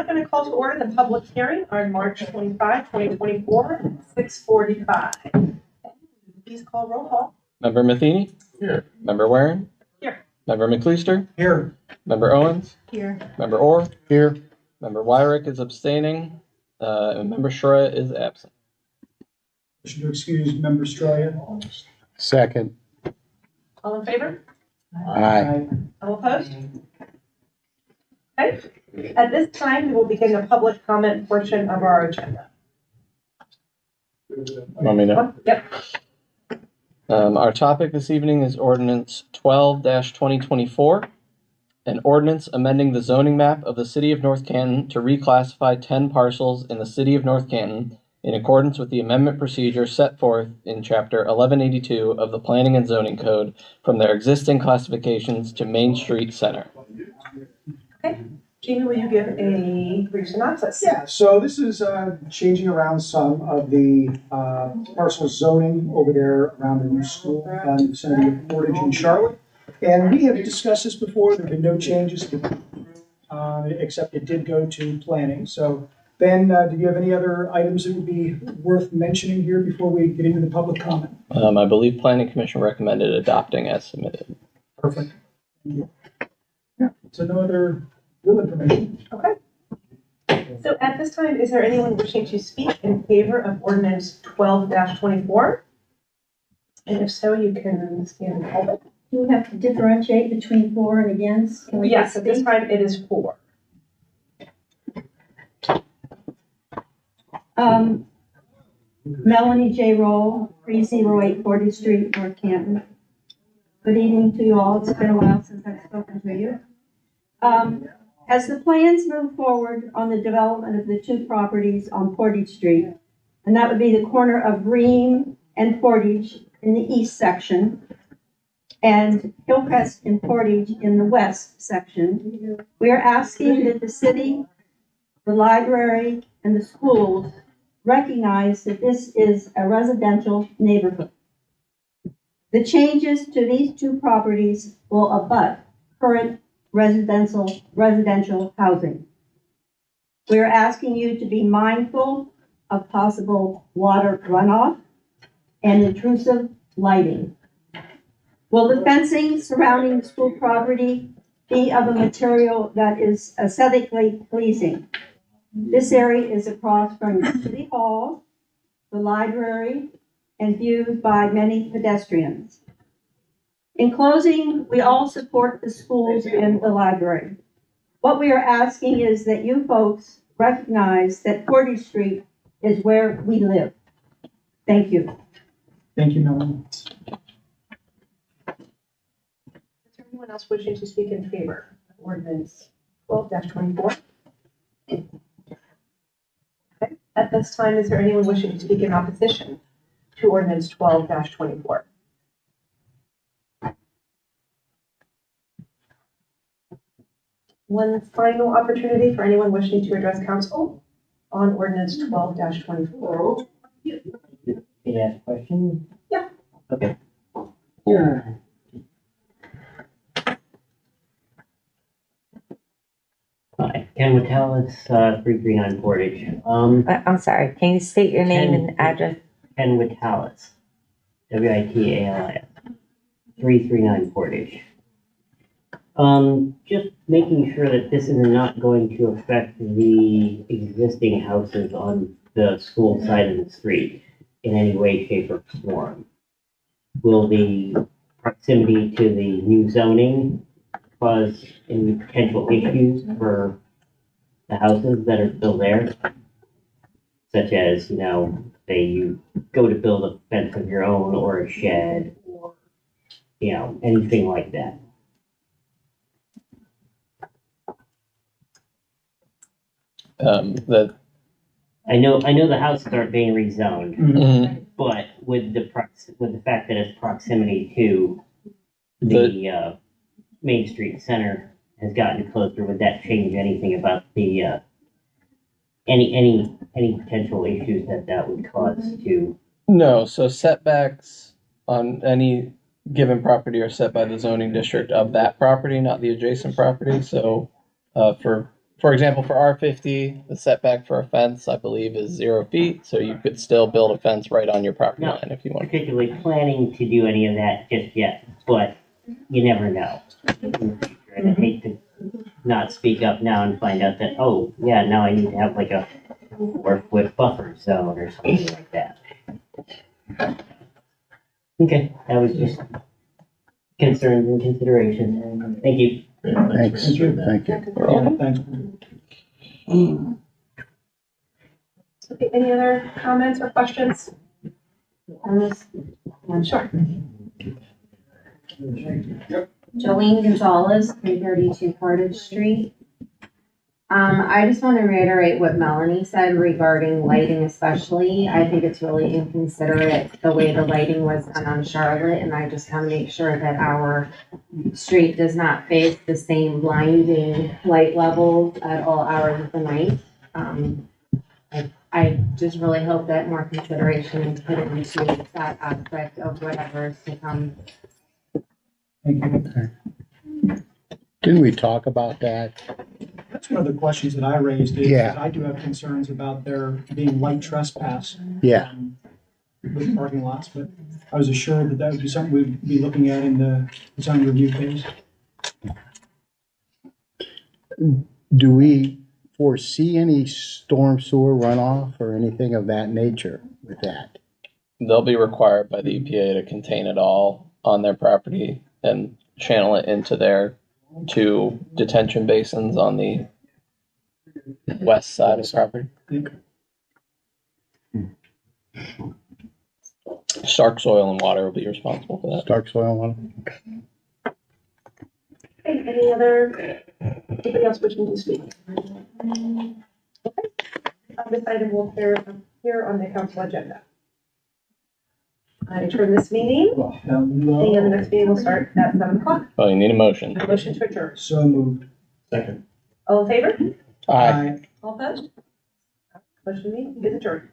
now going to call to order the public hearing on March 25, 2024, at 6:45. Please call roll call. Member Matheny? Here. Member Warren? Here. Member McLeister? Here. Member Owens? Here. Member Orr? Here. Member Wyrick is abstaining, and Member Shroya is absent. Motion to excuse Member Stroya. Second. All in favor? Aye. All opposed? Okay. At this time, we will begin the public comment portion of our agenda. Want me to? Yep. Our topic this evening is ordinance 12-2024, an ordinance amending the zoning map of the city of North Canton to reclassify 10 parcels in the city of North Canton in accordance with the amendment procedure set forth in chapter 1182 of the Planning and Zoning Code from their existing classifications to Main Street Center. Okay. Jamie, will you give a brief synopsis? Yeah, so this is changing around some of the parcel zoning over there around the new school in the vicinity of Portage and Charlotte. And we have discussed this before. There have been no changes, except it did go to planning. So Ben, do you have any other items that would be worth mentioning here before we get into the public comment? I believe Planning Commission recommended adopting as submitted. Perfect. Yeah, so no other real information. Okay. So at this time, is there anyone wishing to speak in favor of ordinance 12-24? And if so, you can stand and hold it. Do we have to differentiate between for and against? Can we Yes, just at this speak? time it is 4. Melanie J. Roll, 308 40th Street, North Canton. Good evening to you all. It's been a while since I've spoken to you. As the plans move forward on the development of the 2 properties on Portage Street, and that would be the corner of Ream and Portage in the east section, and Hillcrest and Portage in the west section, we are asking that the city, the library, and the schools recognize that this is a residential neighborhood. The changes to these 2 properties will abut current residential housing. We are asking you to be mindful of possible water runoff and intrusive lighting. Will the fencing surrounding the school property be of a material that is aesthetically pleasing? This area is across from City Hall, the library, and viewed by many pedestrians. In closing, we all support the schools and the library. What we are asking is that you folks recognize that Portage Street is where we live. Thank you. Thank you, Melanie. Is there anyone else wishing to speak in favor of ordinance 12-24? Okay. At this time, is there anyone wishing to speak in opposition to ordinance 12-24? One final opportunity for anyone wishing to address council on ordinance 12-24. Can I ask a question? Yeah. Okay. Yeah. Hi, Ken Witalis, 339 Portage. I'm sorry, can you state your name and address? Ken Witalis, Witalis, 339 Portage. Just making sure that this is not going to affect the existing houses on the school side of the street in any way, shape, or form. Will the proximity to the new zoning cause any potential issues for the houses that are still there? Such as, you know, say you go to build a fence of your own or a shed or, you know, anything like that. That I know the houses aren't being rezoned, mhm. but with the fact that it's proximity to the Main Street Center has gotten closer, would that change anything about the any potential issues that would cause to? No, so setbacks on any given property are set by the zoning district of that property, not the adjacent property. So for For example, for R50, the setback for a fence, I believe, is 0 feet, so you could still build a fence right on your property No. line if you want. Particularly planning to do any of that just yet, but you never know. And I hate to not speak up now and find out that, oh, yeah, now I need to have like a 4-foot buffer zone or something like that. Okay, that was just concerns and considerations. Thank you. Thanks. Thank you. Yeah, thanks. Okay, any other comments or questions? On this, Sure. Jolene Gonzalez, 332 Portage Street. I just want to reiterate what Melanie said regarding lighting especially. I think it's really inconsiderate the way the lighting was done on Charlotte, and I just want to make sure that our street does not face the same blinding light levels at all hours of the night. I just really hope that more consideration is put into that aspect of whatever is to come. Thank you. Didn't we talk about that? That's one of the questions that I raised is Yeah. I do have concerns about there being light trespass. Yeah. With parking lots, but I was assured that that would be something we'd be looking at in the design review phase. Do we foresee any storm sewer runoff or anything of that nature with that? They'll be required by the EPA to contain it all on their property and channel it into their 2 detention basins on the west side of the property. Stark Soil and Water will be responsible for that. Stark soil one? Okay, anybody else wishing to speak? Okay. This item will appear on the council agenda. I turn this meeting, and the next meeting will start at 7 o'clock. Oh, you need a motion. Motion to adjourn. So moved. Second. All in favor? Aye. All opposed? Motion meeting is adjourned.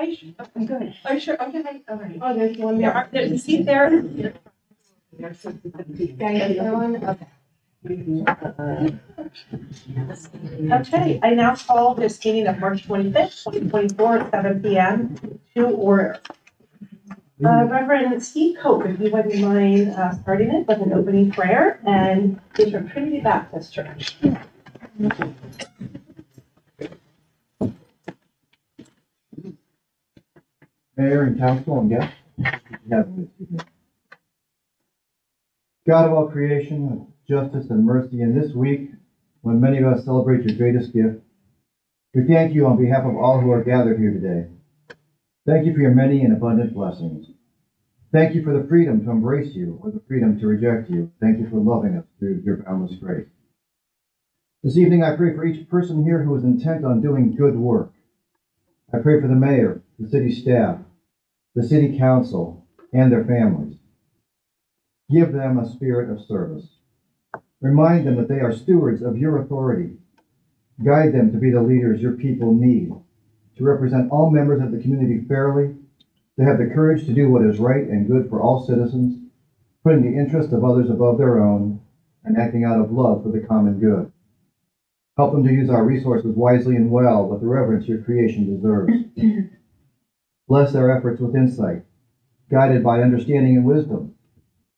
Are you sure? Okay, good. Are you sure? Okay, all right. Oh, there's one there. There's a seat there. Guys, everyone, okay. Okay, I now call this meeting of March 25th, 2024, at 7 p.m. to order. Reverend Steve Cope, if you wouldn't mind starting it with an opening prayer, and it's from Trinity Baptist Church. Mayor and council and guests. God of all creation, justice and mercy, in this week, when many of us celebrate your greatest gift, we thank you on behalf of all who are gathered here today. Thank you for your many and abundant blessings. Thank you for the freedom to embrace you or the freedom to reject you. Thank you for loving us through your boundless grace. This evening, I pray for each person here who is intent on doing good work. I pray for the mayor, the city staff, the city council, and their families. Give them a spirit of service. Remind them that they are stewards of your authority. Guide them to be the leaders your people need, to represent all members of the community fairly, to have the courage to do what is right and good for all citizens, putting the interest of others above their own, and acting out of love for the common good. Help them to use our resources wisely and well with the reverence your creation deserves. Bless their efforts with insight, guided by understanding and wisdom,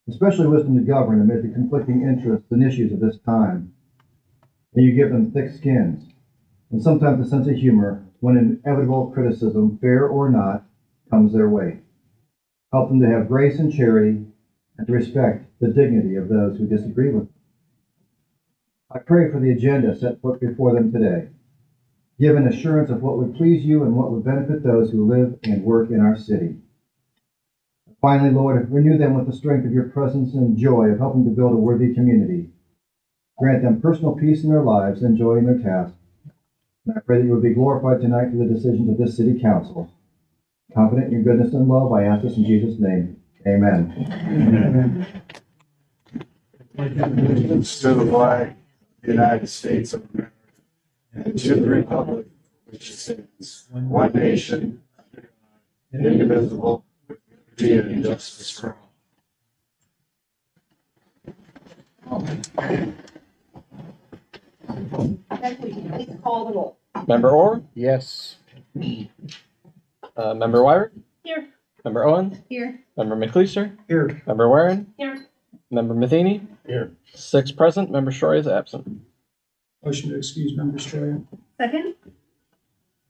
especially wisdom to govern amid the conflicting interests and issues of this time. May you give them thick skins, and sometimes a sense of humor when inevitable criticism, fair or not, comes their way. Help them to have grace and charity, and to respect the dignity of those who disagree with them. I pray for the agenda set forth before them today. Give an assurance of what would please you and what would benefit those who live and work in our city. Finally, Lord, renew them with the strength of your presence and joy of helping to build a worthy community. Grant them personal peace in their lives and joy in their tasks. And I pray that you will be glorified tonight through the decisions of this city council. Confident in your goodness and love, I ask this in Jesus' name. Amen. Allegiance to the flag of the United States of America and to the republic which stands one nation, indivisible, with liberty and justice for all. Please call the roll. Member Orr? Yes. Member Wyrick? Here. Member Owens? Here. Member McLeister? Here. Member Warren? Here. Member Matheny? Here. 6 present. Member Shroy is absent. Motion to excuse member Stroya. Second.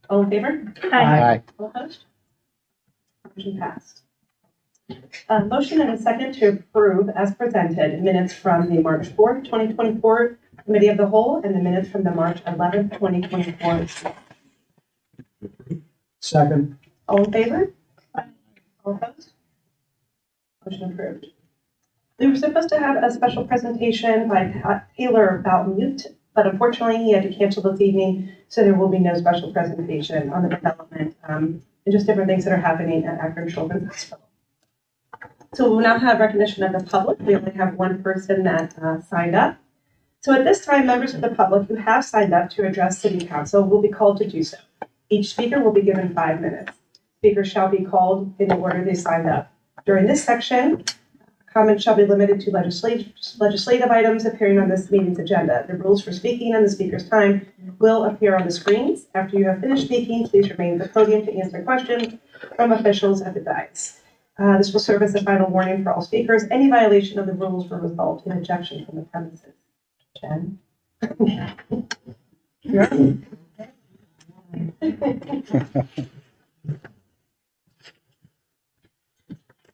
All in favor? Aye. All opposed? Motion passed. Motion and a second to approve as presented minutes from the March 4th, 2024 Committee of the Whole and the minutes from the March 11th, 2024. Second. All in favor? All opposed? Motion approved. We were supposed to have a special presentation by Taylor about mute, but unfortunately he had to cancel this evening, so there will be no special presentation on the development and just different things that are happening at Akron Children's Hospital. So we will now have recognition of the public. We only have one person that signed up. So at this time, members of the public who have signed up to address City Council will be called to do so. Each speaker will be given 5 minutes. Speakers shall be called in the order they signed up. During this section, comments shall be limited to legislative items appearing on this meeting's agenda. The rules for speaking and the speaker's time will appear on the screens. After you have finished speaking, please remain at the podium to answer questions from officials at the dais. This will serve as a final warning for all speakers. Any violation of the rules will result in ejection from the premises. Jen?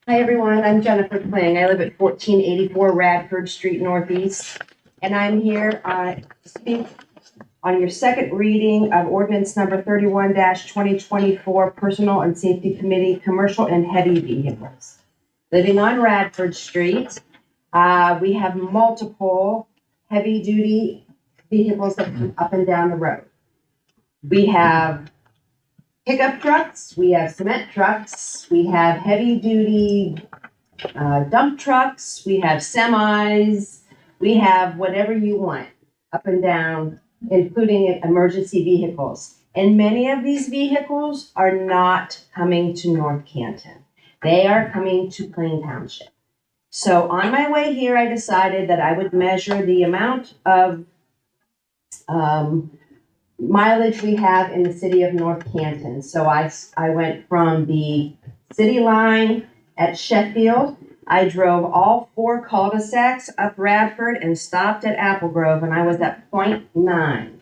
Hi, everyone. I'm Jennifer Kling. I live at 1484 Radford Street Northeast, and I'm here to speak on your second reading of ordinance number 31-2024, Personal and Safety Committee, Commercial and Heavy Vehicles. Living on Radford Street, we have multiple heavy-duty vehicles that come up and down the road. We have pickup trucks, we have cement trucks, we have heavy-duty dump trucks, we have semis, we have whatever you want up and down, including emergency vehicles. And many of these vehicles are not coming to North Canton. They are coming to Plain Township. So on my way here, I decided that I would measure the amount of mileage we have in the city of North Canton. So I went from the city line at Sheffield. I drove all 4 cul-de-sacs up Radford and stopped at Apple Grove, and I was at 0.9.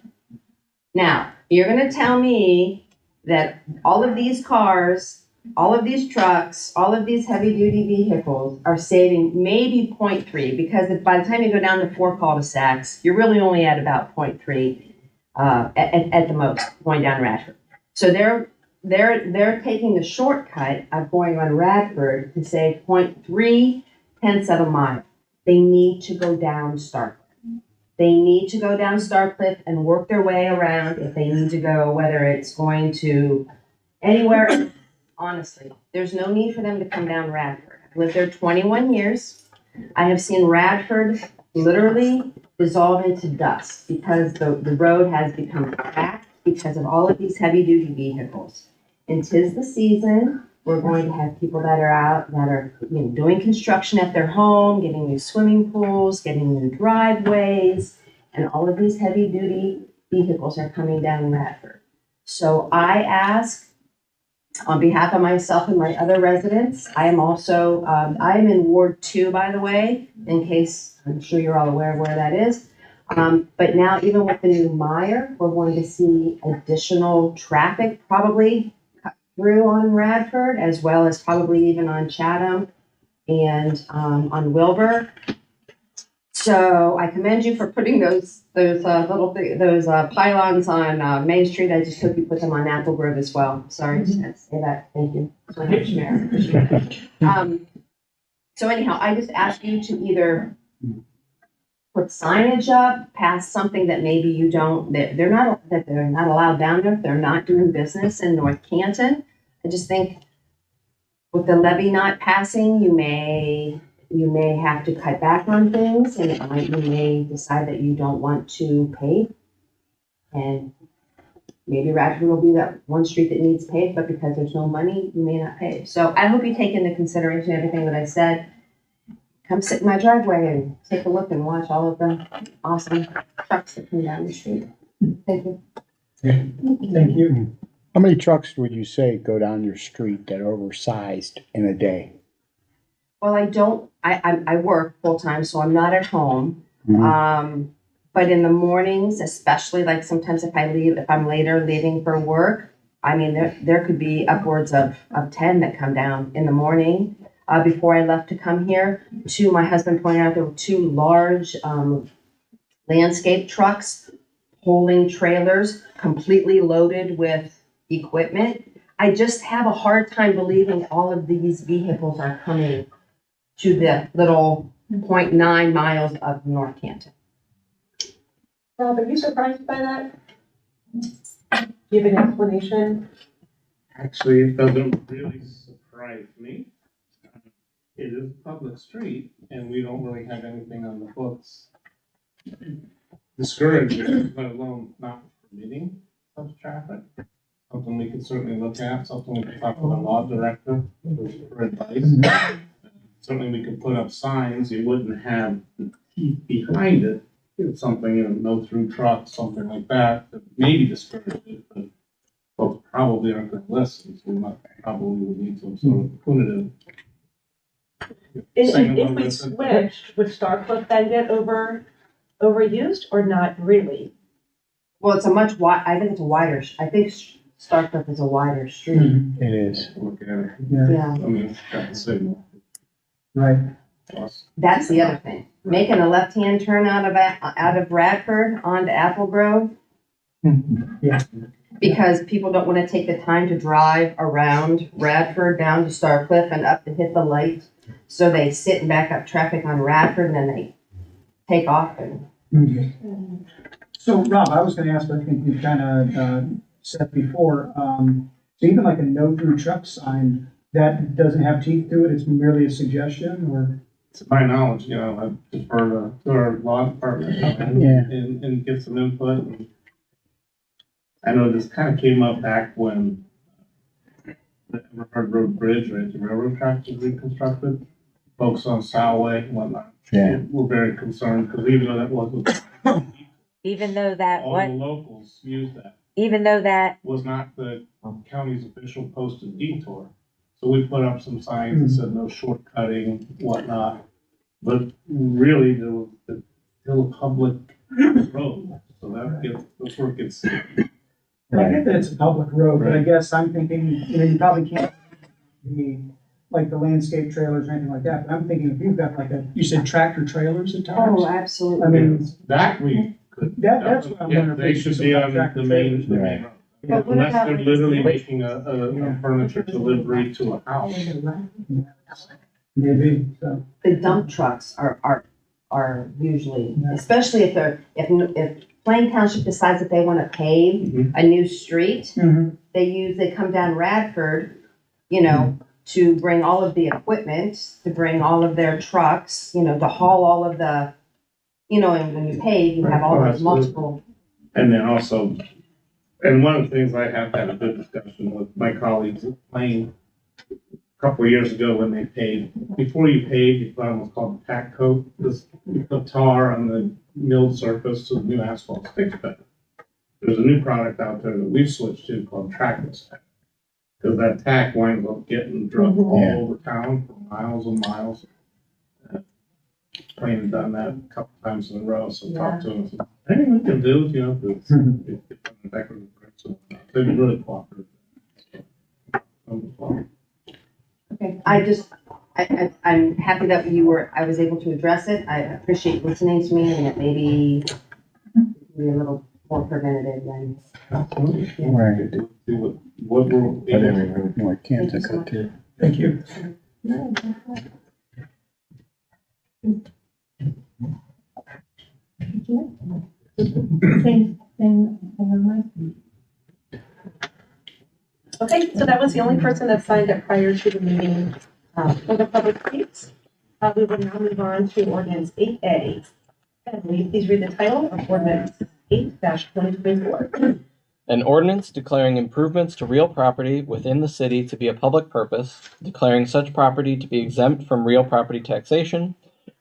Now, you're going to tell me that all of these cars, all of these trucks, all of these heavy-duty vehicles are saving maybe 0.3, because by the time you go down to 4 cul-de-sacs, you're really only at about 0.3 at the most, going down Radford. So they're taking the shortcut of going on Radford to save 0.3 tenths of a mile. They need to go down Starcliffe. They need to go down Starcliffe and work their way around if they need to go, whether it's going to anywhere. Honestly, there's no need for them to come down Radford. I've lived there 21 years. I have seen Radford literally dissolve into dust because the road has become cracked because of all of these heavy-duty vehicles. And 'tis the season. We're going to have people that are out that are doing construction at their home, getting new swimming pools, getting new driveways, and all of these heavy-duty vehicles are coming down Radford. So I ask, on behalf of myself and my other residents, I am also, I am in Ward 2, by the way, in case, I'm sure you're all aware of where that is. But now, even with the new Meyer, we're going to see additional traffic probably cut through on Radford, as well as probably even on Chatham and on Wilbur. So I commend you for putting those pylons on Main Street. I just hope you put them on Apple Grove as well. Sorry to say that. Thank you so much, Mayor. Appreciate it. So anyhow, I just ask you to either put signage up, pass something that maybe you don't, that they're not allowed down there if they're not doing business in North Canton. I just think with the levy not passing, you may have to cut back on things, and you may decide that you don't want to pay. And maybe Radford will be that one street that needs paved, but because there's no money, you may not pay. So I hope you take into consideration everything that I said. Come sit in my driveway and take a look and watch all of the awesome trucks that come down the street. Thank you. Thank you. How many trucks would you say go down your street that are oversized in a day? Well, I work full-time, so I'm not at home. Mhm. But in the mornings, especially, like sometimes if I'm later leaving for work, I mean, there could be upwards of 10 that come down in the morning. Before I left to come here, my husband pointed out there were 2 large landscape trucks pulling trailers completely loaded with equipment. I just have a hard time believing all of these vehicles are coming to the little 0.9 miles of North Canton. Rob, are you surprised by that? Do you have an explanation? Actually, it doesn't really surprise me. It is a public street, and we don't really have anything on the books discouraging, let alone not permitting such traffic. Something we could certainly look at, something we could talk to the law director for advice. Certainly, we could put up signs. You wouldn't have the teeth behind it. It's something, no through trucks, something like that maybe discourage it, but folks probably aren't going to listen. So we probably would need some sort of punitive. If we switched, would Starcliffe then get overused or not really? Well, it's I think it's a wider, I think Starcliffe is a wider street. It is. Look at it. Yeah. I mean, it's got the signal. Right. Plus, That's the other thing. Making a left-hand turn out of Radford onto Apple Grove. Yeah. Because people don't want to take the time to drive around Radford down to Starcliff and up to hit the light. So they sit and back up traffic on Radford and then they take off and. So Rob, I was gonna ask, but I think you kind of said before, so even like a no through truck sign, that doesn't have teeth to it, it's merely a suggestion, or? to my knowledge, I defer to our law department Yeah. and get some input. And I know this kind of came up back when the Everhard Road Bridge, right, the railroad tracks was reconstructed. Folks on Salway and whatnot. Yeah. Were very concerned because even though that wasn't, Even though that, all what, the locals used that. even though that, Was not the county's official posted detour. So we put up some signs that said no shortcutting, whatnot. But really, there was still a public road, so that's where it gets. And I get that it's a public road, but I guess I'm thinking, you probably can't be like the landscape trailers or anything like that, but I'm thinking if you've got you said tractor trailers at times? Oh, absolutely. I mean, That we could. that's what I'm Yeah, wondering. they should be on the main road. But what Unless about they're like- literally making a furniture delivery to a house. Maybe, so. The dump trucks are usually, especially if Plain Township decides that they want to pave a new street, they come down Radford, to bring all of the equipment, to bring all of their trucks, to haul all of the, and when you pave, you have all those multiple. And then also, and one of the things I have had a good discussion with my colleagues at Plain a couple of years ago when they paved. Before you pave, you put on what's called a tack coat. You put tar on the milled surface so the new asphalt sticks better. There's a new product out there that we've switched to called trackless tack. Because that tack winds up getting drugged all over town for miles and miles. Plain has done that a couple times in a row, so talk to them. Anything we can do, they've been really cooperative. Okay, I'm happy that I was able to address it. I appreciate listening to me and it maybe be a little more preventative than. Right. See what we're. But every road north Canton cut too. Thank you. Okay, so that was the only person that signed up prior to the meeting for the public speaks. We will now move on to ordinance 8A. And will you please read the title of ordinance 8-2024? An ordinance declaring improvements to real property within the city to be a public purpose, declaring such property to be exempt from real property taxation,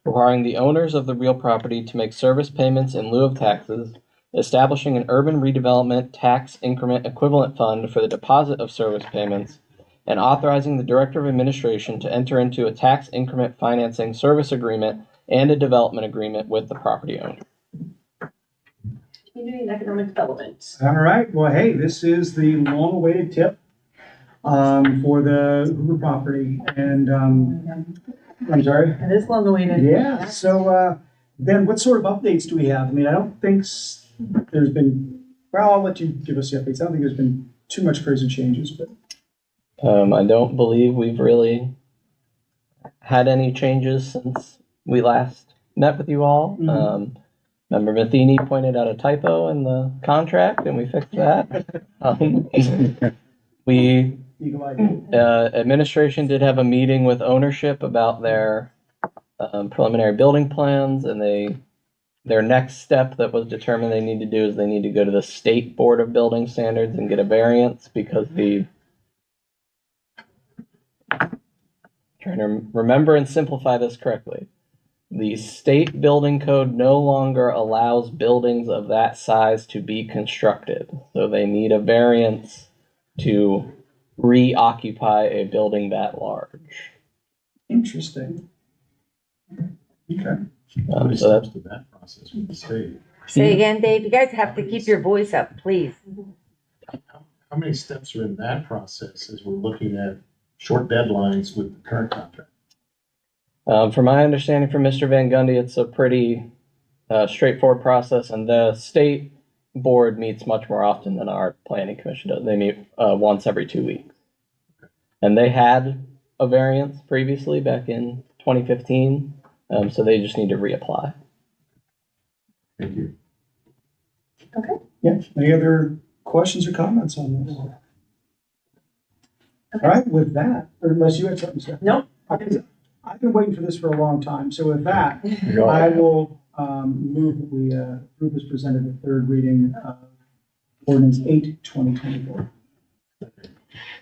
requiring the owners of the real property to make service payments in lieu of taxes, establishing an urban redevelopment tax increment equivalent fund for the deposit of service payments, and authorizing the Director of Administration to enter into a tax increment financing service agreement and a development agreement with the property owner. Community and Economic Development. All right, well, hey, this is the long-awaited tip for the Hoover property, and, I'm sorry? It is long awaited. Yeah, so, Ben, what sort of updates do we have? I mean, I don't think there's been, well, I'll let you give us the updates. I don't think there's been too much crazy changes, but. I don't believe we've really had any changes since we last met with you all. Member Matheny pointed out a typo in the contract and we fixed that. Administration did have a meeting with ownership about their preliminary building plans, and their next step that was determined they need to do is they need to go to the State Board of Building Standards and get a variance because trying to remember and simplify this correctly. The state building code no longer allows buildings of that size to be constructed. So they need a variance to reoccupy a building that large. Interesting. Okay. So that's that process with the state. say again, Dave, you guys have to keep your voice up, please. How many steps are in that process as we're looking at short deadlines with the current contract? From my understanding from Mr. Van Gundy, it's a pretty straightforward process, and the state board meets much more often than our planning commission does. They meet once every 2 weeks. And they had a variance previously back in 2015, so they just need to reapply. Thank you. Yeah, any other questions or comments on this? All right, with that, or unless you had something to say. Nope. I've been waiting for this for a long time, so with that, I will move that we approve as presented the third reading of ordinance 8/2024.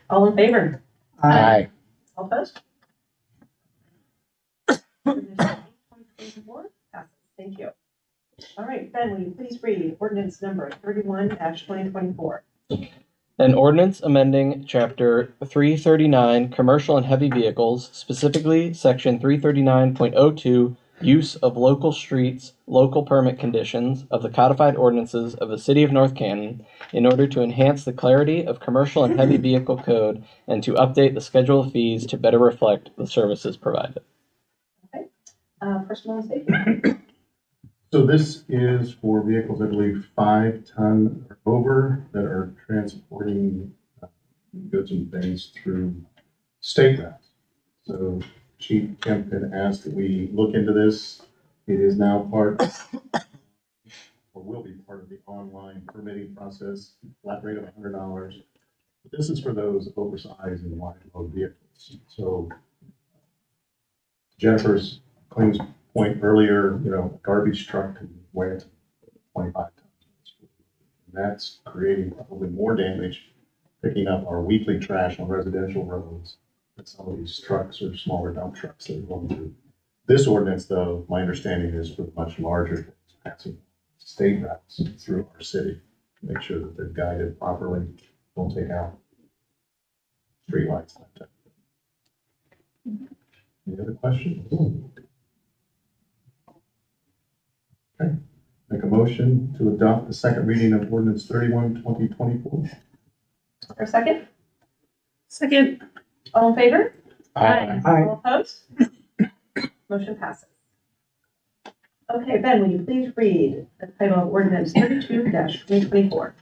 All in favor? Aye. All opposed? Ordinance 8/2024 passes. Thank you. All right, Ben, will you please read ordinance number 31-2024? An ordinance amending Chapter 339, Commercial and Heavy Vehicles, specifically Section 339.02, Use of Local Streets, Local Permit Conditions of the codified ordinances of the City of North Canton in order to enhance the clarity of commercial and heavy vehicle code and to update the schedule of fees to better reflect the services provided. Personal safety. So this is for vehicles, I believe, 5 ton or over that are transporting goods and things through state routes. So Chief Kempton asked that we look into this. It is now part, or will be part of the online permitting process, flat rate of $100. But this is for those oversized and wide load vehicles. So Jennifer's claims point earlier, garbage truck can weigh 25 tons. And that's creating probably more damage picking up our weekly trash on residential roads than some of these trucks or smaller dump trucks that are going through. This ordinance, though, my understanding is for much larger things, passing state routes through our city, to make sure that they're guided properly, don't take out streetlights like that. Any other questions? Okay, make a motion to adopt the second reading of ordinance 31/2024. Or second? Second. All in favor? Aye. All opposed? Motion passes. Okay, Ben, will you please read the title of ordinance 32-2024?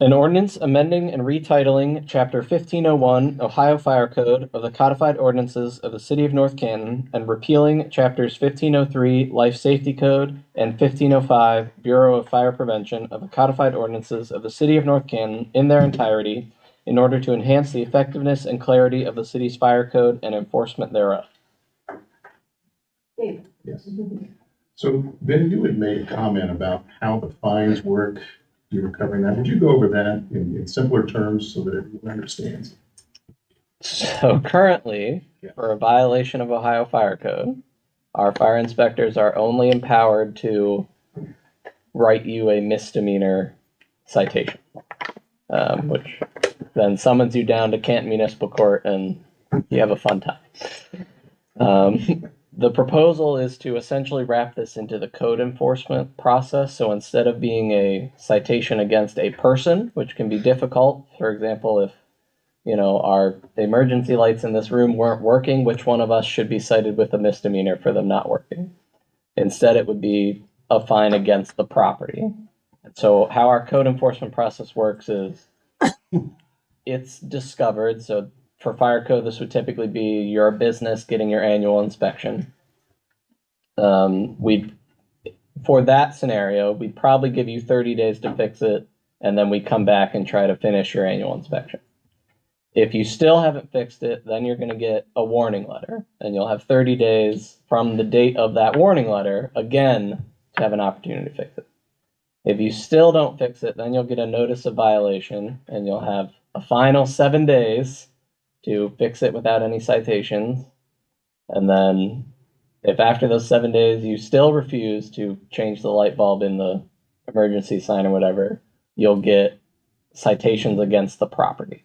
An ordinance amending and retitling Chapter 1501 Ohio Fire Code of the codified ordinances of the City of North Canton and repealing Chapters 1503 Life Safety Code and 1505 Bureau of Fire Prevention of the codified ordinances of the City of North Canton in their entirety in order to enhance the effectiveness and clarity of the city's fire code and enforcement thereof. Dave? Yes. So Ben, you had made a comment about how the fines work. You were covering that. Would you go over that in simpler terms so that everyone understands? So currently, for a violation of Ohio Fire Code, our fire inspectors are only empowered to write you a misdemeanor citation, which then summons you down to Canton Municipal Court and you have a fun time. The proposal is to essentially wrap this into the code enforcement process. So instead of being a citation against a person, which can be difficult, for example, if our emergency lights in this room weren't working, which one of us should be cited with a misdemeanor for them not working? Instead, it would be a fine against the property. And so how our code enforcement process works is it's discovered. So for fire code, this would typically be your business getting your annual inspection. For that scenario, we'd probably give you 30 days to fix it, and then we come back and try to finish your annual inspection. If you still haven't fixed it, then you're going to get a warning letter, and you'll have 30 days from the date of that warning letter, again, to have an opportunity to fix it. If you still don't fix it, then you'll get a notice of violation, and you'll have a final 7 days to fix it without any citations. And then if after those 7 days you still refuse to change the light bulb in the emergency sign or whatever, you'll get citations against the property.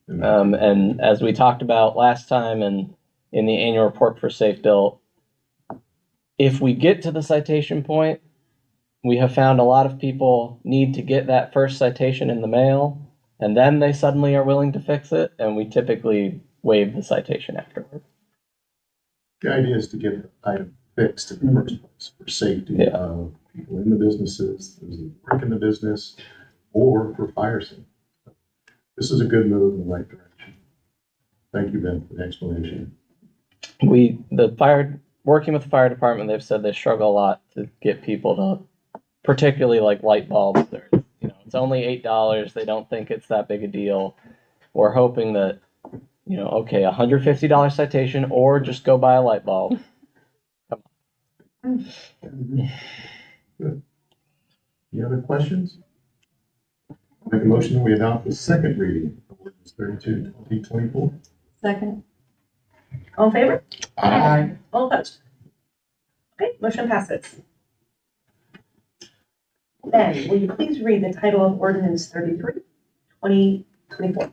And as we talked about last time and in the annual report for Safe Built, if we get to the citation point, we have found a lot of people need to get that first citation in the mail, and then they suddenly are willing to fix it, and we typically waive the citation afterward. The idea is to get the item fixed in the first place for safety Yeah. of people in the businesses, those that work in the business, or for fire safety. This is a good move in the right direction. Thank you, Ben, for the explanation. Working with the fire department, they've said they struggle a lot to get people to, particularly like light bulbs. It's only $8. They don't think it's that big a deal. We're hoping that, okay, $150 citation or just go buy a light bulb. Good. Any other questions? Make a motion that we adopt the second reading of ordinance 32, 2024. Second. All in favor? Aye. All opposed? Okay, motion passes. Ben, will you please read the title of ordinance 33, 2024?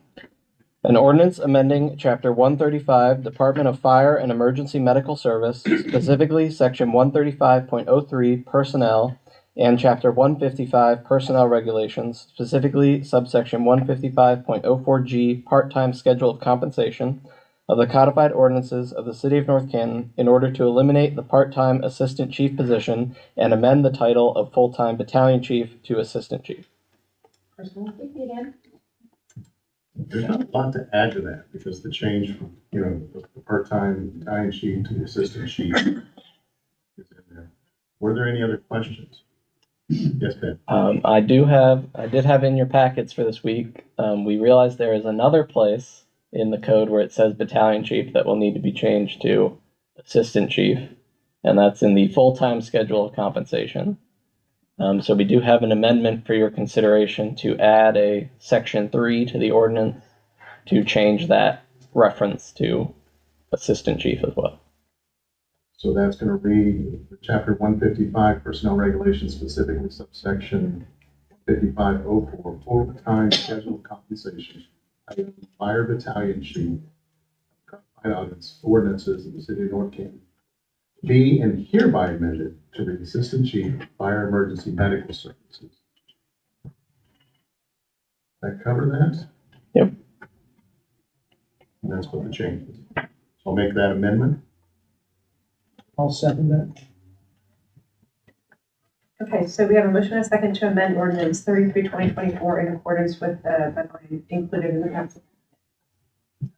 An ordinance amending Chapter 135, Department of Fire and Emergency Medical Service, specifically Section 135.03, Personnel, and Chapter 155, Personnel Regulations, specifically subsection 155.04G, Part-Time Schedule of Compensation, of the codified ordinances of the City of North Canton in order to eliminate the part-time Assistant Chief position and amend the title of full-time Battalion Chief to Assistant Chief. Personal safety again. There's not a lot to add to that because the change from, the part-time battalion chief to the assistant chief is in there. Were there any other questions? Yes, Ben. I did have in your packets for this week. We realized there is another place in the code where it says Battalion Chief that will need to be changed to Assistant Chief, and that's in the full-time schedule of compensation. So we do have an amendment for your consideration to add a Section 3 to the ordinance to change that reference to Assistant Chief as well. So that's going to read Chapter 155, Personnel Regulations, specifically subsection 5504, full-time schedule of compensation. Fire Battalion Chief, ordinances of the City of North Canton. Be and hereby amended to the Assistant Chief of Fire Emergency Medical Services. That cover that? Yep. And that's what the change is. So I'll make that amendment. I'll second that. Okay, so we have a motion and a second to amend ordinance 33, 2024 in accordance with the deadline included in the council.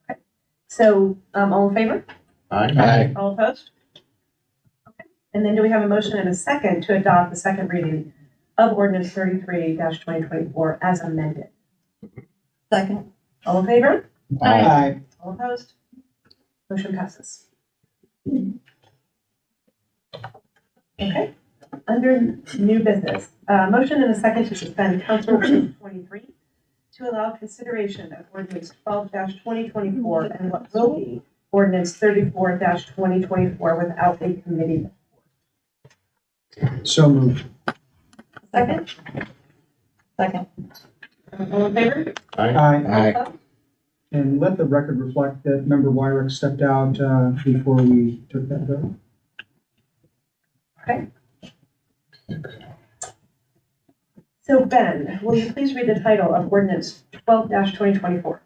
Okay. So, all in favor? Aye. All opposed? Okay. And then do we have a motion and a second to adopt the second reading of ordinance 33-2024 as amended? Second. All in favor? Aye. All opposed? Motion passes. Okay. Under new business, motion and a second to suspend Council Rule 23 to allow consideration of ordinance 12-2024 and what will be ordinance 34-2024 without a committee. So moved. Second? Second. All in favor? Aye. Aye. All opposed? And let the record reflect that Member Wyrick stepped out before we took that vote. Okay. So Ben, will you please read the title of ordinance 12-2024?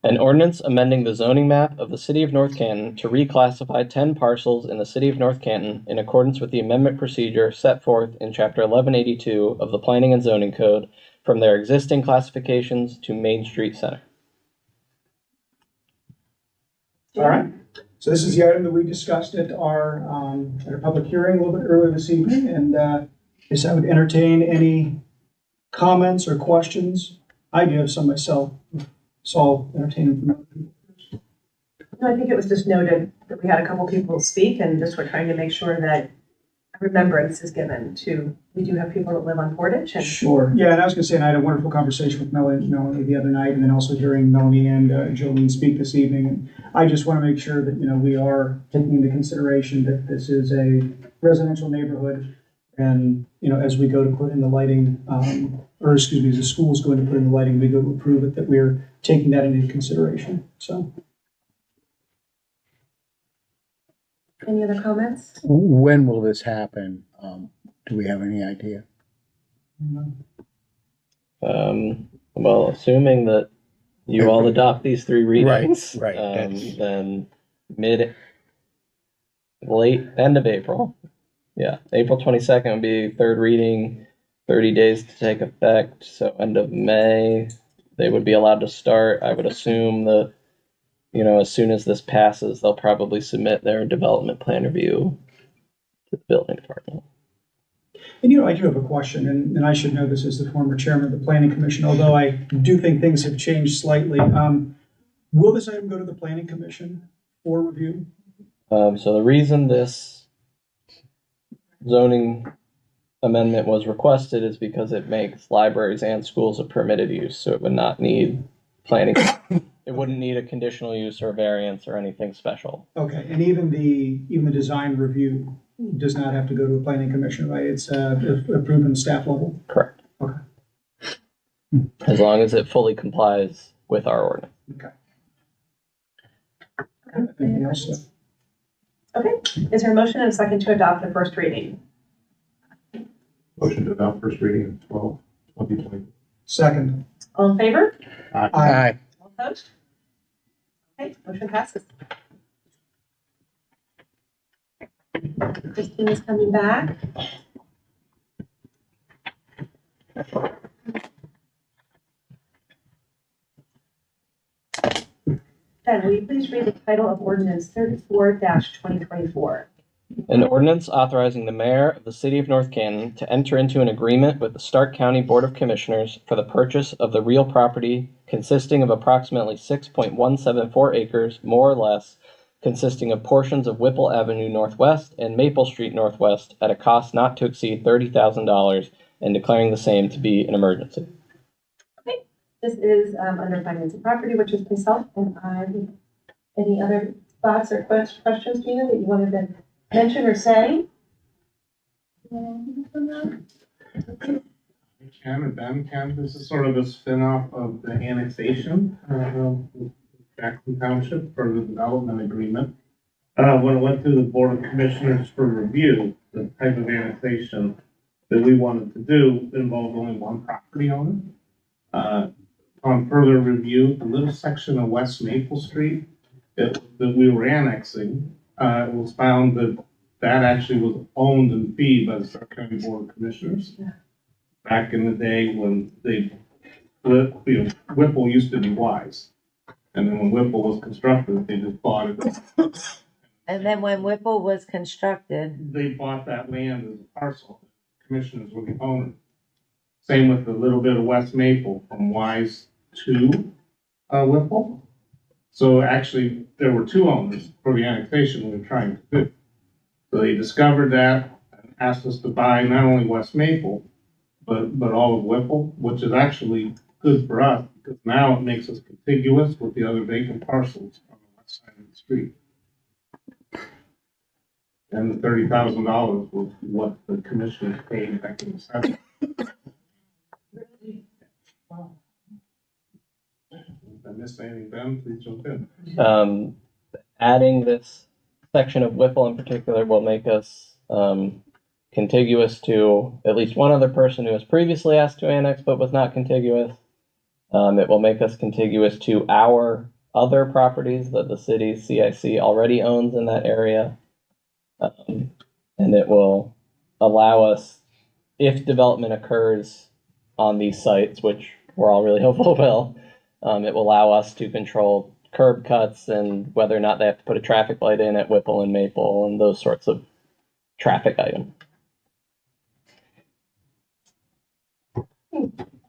An ordinance amending the zoning map of the City of North Canton to reclassify 10 parcels in the City of North Canton in accordance with the amendment procedure set forth in Chapter 1182 of the Planning and Zoning Code from their existing classifications to Main Street Center. All right. So this is the item that we discussed at our public hearing a little bit earlier this evening, and I guess I would entertain any comments or questions. I do have some myself, so I'll entertain them from other people. No, I think it was just noted that we had a couple people speak and just we're trying to make sure that remembrance is given to, we do have people that live on Portage and. Sure. Yeah, and I was going to say, and I had a wonderful conversation with Melanie the other night, and then also hearing Melanie and Jolene speak this evening. And I just want to make sure that, we are taking into consideration that this is a residential neighborhood. And, as we go to put in the lighting, as the school's going to put in the lighting, we go to approve it, that we're taking that into consideration. So. Any other comments? When will this happen? Do we have any idea? Well, assuming that you all adopt these three readings. Right, that's- Then end of April. Yeah, April 22nd would be third reading, 30 days to take effect. So end of May, they would be allowed to start. I would assume that, as soon as this passes, they'll probably submit their development plan review to the building department. And I do have a question, and I should know this as the former chairman of the planning commission, although I do think things have changed slightly. Will this item go to the planning commission for review? So the reason this zoning amendment was requested is because it makes libraries and schools a permitted use, so it would not need planning. It wouldn't need a conditional use or variance or anything special. Okay, and even the design review does not have to go to a planning commission, right? It's approved in staff level? Correct. Okay. As long as it fully complies with our ordinance. Okay. Anything else? Okay, is there a motion and a second to adopt the first reading? Motion to adopt first reading of 12/2020. Second. All in favor? Aye. All opposed? Okay, motion passes. Christine is coming back. Ben, will you please read the title of ordinance 34-2024? An ordinance authorizing the mayor of the city of North Canton to enter into an agreement with the Stark County Board of Commissioners for the purchase of the real property consisting of approximately 6.174 acres, more or less, consisting of portions of Whipple Avenue Northwest and Maple Street Northwest at a cost not to exceed $30,000 and declaring the same to be an emergency. Okay, this is under finance and property, which is myself and I. Any other thoughts or questions, Gina, that you wanted to mention or say? Ben, this is sort of a spin-off of the annexation of Jackson Township for the development agreement. When it went through the Board of Commissioners for review, the type of annexation that we wanted to do involved only one property owner. On further review, the little section of West Maple Street that we were annexing, it was found that actually was owned and feed by the Stark County Board of Commissioners. Back in the day when Whipple used to be Wise. And then when Whipple was constructed, they just bought it. And then when Whipple was constructed, They bought that land as a parcel. Commissioners were the owner. Same with the little bit of West Maple from Wise to Whipple. So actually, there were two owners for the annexation we were trying to do. So they discovered that and asked us to buy not only West Maple, but all of Whipple, which is actually good for us because now it makes us contiguous with the other vacant parcels on the west side of the street. And the $30,000 was what the commissioners paid back in the 70s. If I missed anything, Ben, please jump in. Adding this section of Whipple in particular will make us contiguous to at least one other person who was previously asked to annex but was not contiguous. It will make us contiguous to our other properties that the city's CIC already owns in that area. And it will allow us, if development occurs on these sites, which we're all really hopeful will, it will allow us to control curb cuts and whether or not they have to put a traffic light in at Whipple and Maple and those sorts of traffic items.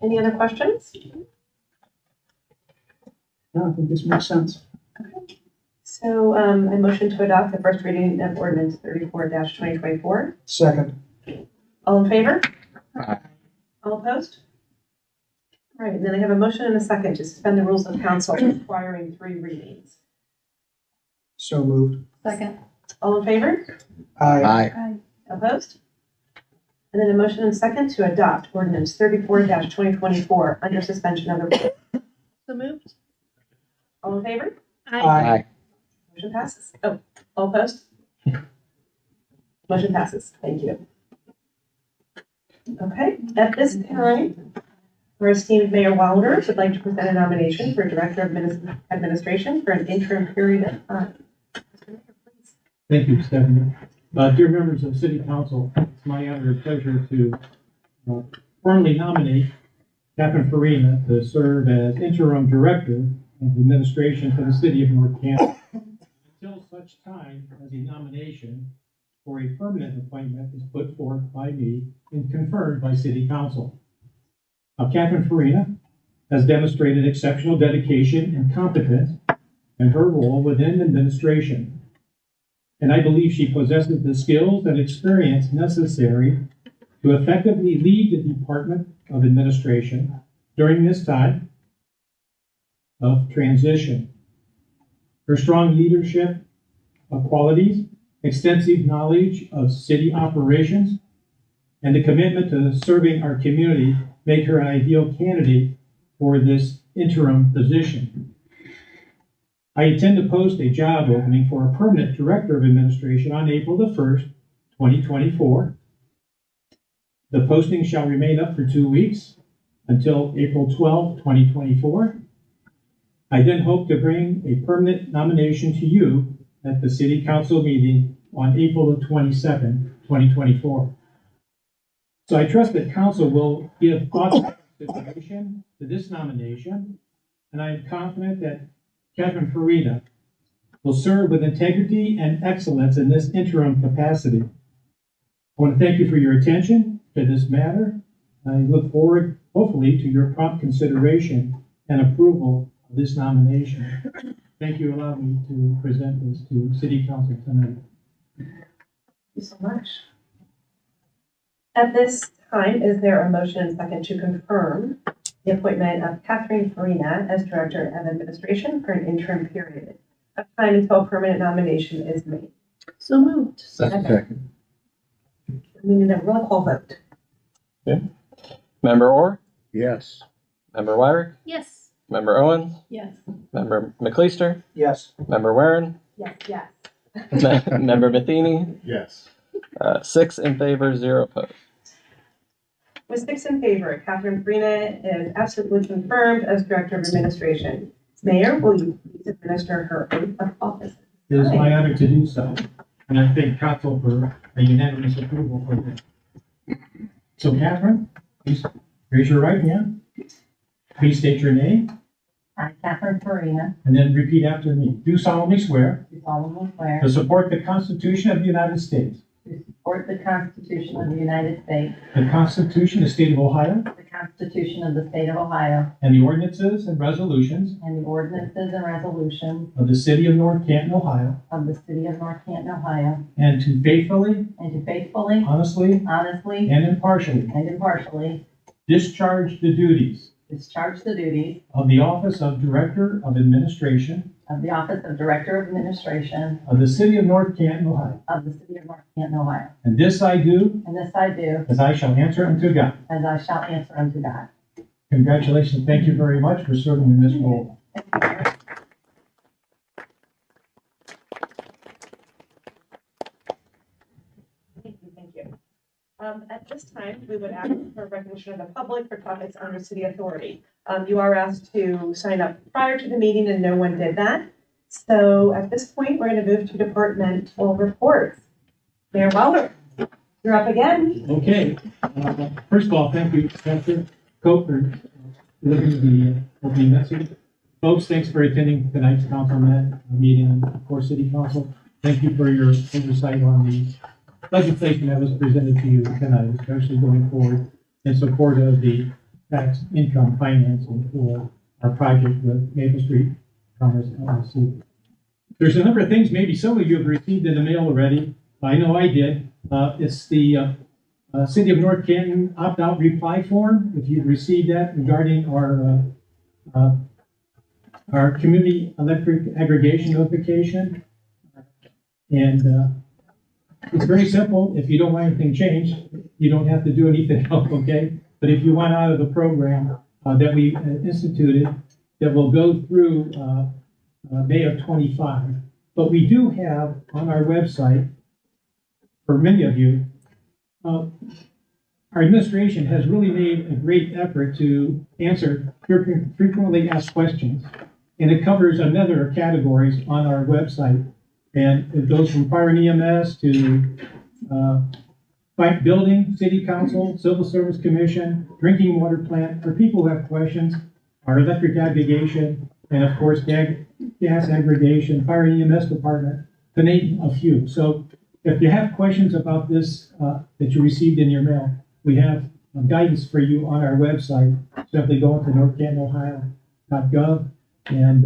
Any other questions? No, I think this makes sense. Okay. So I motion to adopt the first reading of ordinance 34-2024. Second. All in favor? Aye. All opposed? All right, and then I have a motion and a second to suspend the rules of council requiring 3 readings. So moved. Second. All in favor? Aye. Opposed? And then a motion and a second to adopt ordinance 34-2024 under suspension of the rules. So moved. All in favor? Aye. Motion passes. Oh, all opposed? Motion passes. Thank you. Okay, at this time, Our esteemed Mayor Wilder would like to present a nomination for Director of Administration for an interim period of time. Mr. Mayor, please. Thank you, Stephanie. Dear members of City Council, it's my honor and pleasure to formally nominate Captain Farina to serve as interim director of administration for the city of North Canton until such time as a nomination for a permanent appointment is put forth by me and confirmed by City Council. Captain Farina has demonstrated exceptional dedication and competence in her role within administration, and I believe she possesses the skills and experience necessary to effectively lead the Department of Administration during this time of transition. Her strong leadership qualities, extensive knowledge of city operations, and the commitment to serving our community make her an ideal candidate for this interim position. I intend to post a job opening for a permanent director of administration on April the 1st, 2024. The posting shall remain up for 2 weeks until April 12, 2024. I then hope to bring a permanent nomination to you at the City Council meeting on April the 22nd, 2024. So I trust that Council will give thoughtful consideration to this nomination, and I am confident that Captain Farina will serve with integrity and excellence in this interim capacity. I want to thank you for your attention to this matter. I look forward, hopefully, to your prompt consideration and approval of this nomination. Thank you for allowing me to present this to City Council tonight. Thank you so much. At this time, is there a motion and second to confirm the appointment of Catherine Farina as Director of Administration for an interim period of time until a permanent nomination is made? So moved. Second. We need a roll call vote. Okay. Member Orr, Yes. Member Wyrick, Yes. Member Owens, Yes. Member McLeister, Yes. Member Warren, Yes, yes. Member Matheny, Yes. 6 in favor, 0 opposed. With 6 in favor, Catherine Farina is absolutely confirmed as Director of Administration. Mayor, will you please administer her oath of office? It is my honor to do so, and I thank Council for a unanimous approval for this. So Catherine, please raise your right hand. Please state your name, I, Catherine Farina, and then repeat after me. Do solemnly swear do solemnly swear to support the Constitution of the United States, to support the Constitution of the United States, the Constitution of the State of Ohio, the Constitution of the State of Ohio, and the ordinances and resolutions and the ordinances and resolutions of the City of North Canton, Ohio, of the City of North Canton, Ohio, and to faithfully, and to faithfully, honestly, honestly, and impartially and impartially discharge the duties discharge the duties of the office of Director of Administration of the office of Director of Administration of the City of North Canton, Ohio. of the City of North Canton, Ohio. And this I do And this I do, as I shall answer unto God. as I shall answer unto God. Congratulations. Thank you very much for serving in this role. Thank you, thank you. At this time, we would ask for recognition of the public for topics under city authority. You are asked to sign up prior to the meeting and no one did that. So at this point, we're going to move to departmental reports. Mayor Wilder, you're up again. Okay. First of all, thank you, Pastor Cope, for delivering the opening message. Folks, thanks for attending tonight's council meeting and of course City Council. Thank you for your oversight on the legislation that was presented to you tonight, especially going forward in support of the tax income financing for our project with Maple Street Commerce LLC. There's a number of things maybe some of you have received in the mail already. I know I did. It's the City of North Canton opt-out reply form. If you've received that regarding our community electric aggregation notification. And it's very simple. If you don't want anything changed, you don't have to do anything else, okay? But if you want out of the program that we instituted, that will go through May of 25. But we do have on our website, for many of you, our our administration has really made a great effort to answer frequently asked questions. And it covers a number of categories on our website. And it goes from fire and EMS to building, city council, civil service commission, drinking water plant, for people who have questions, our electric aggregation, and of course, gas aggregation, fire and EMS department, to name a few. So if you have questions about this that you received in your mail, we have guidance for you on our website. Simply go into northcantonohio.gov, and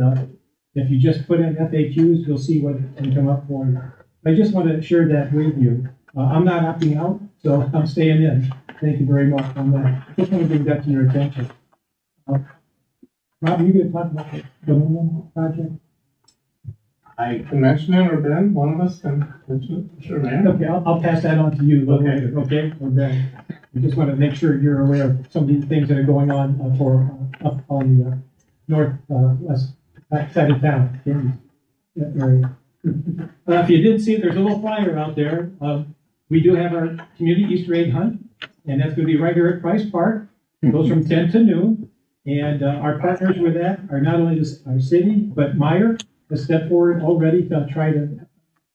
if you just put in FAQs, you'll see what can come up for you. I just want to share that with you. I'm not opting out, so I'm staying in. Thank you very much on that. Just want to bring that to your attention. Rob, are you going to talk about the Dominion project? I can mention it, or Ben, one of us can mention it. Sure, man. Okay, I'll pass that on to you a little later, okay? Or Ben. I just want to make sure you're aware of some of the things that are going on up on the northwest side of town in that area. If you didn't see it, there's a little flyer out there. We do have our community Easter egg hunt, and that's going to be right here at Price Park. It goes from 10 to noon. And our partners with that are not only our city, but Meyer has stepped forward already to try to,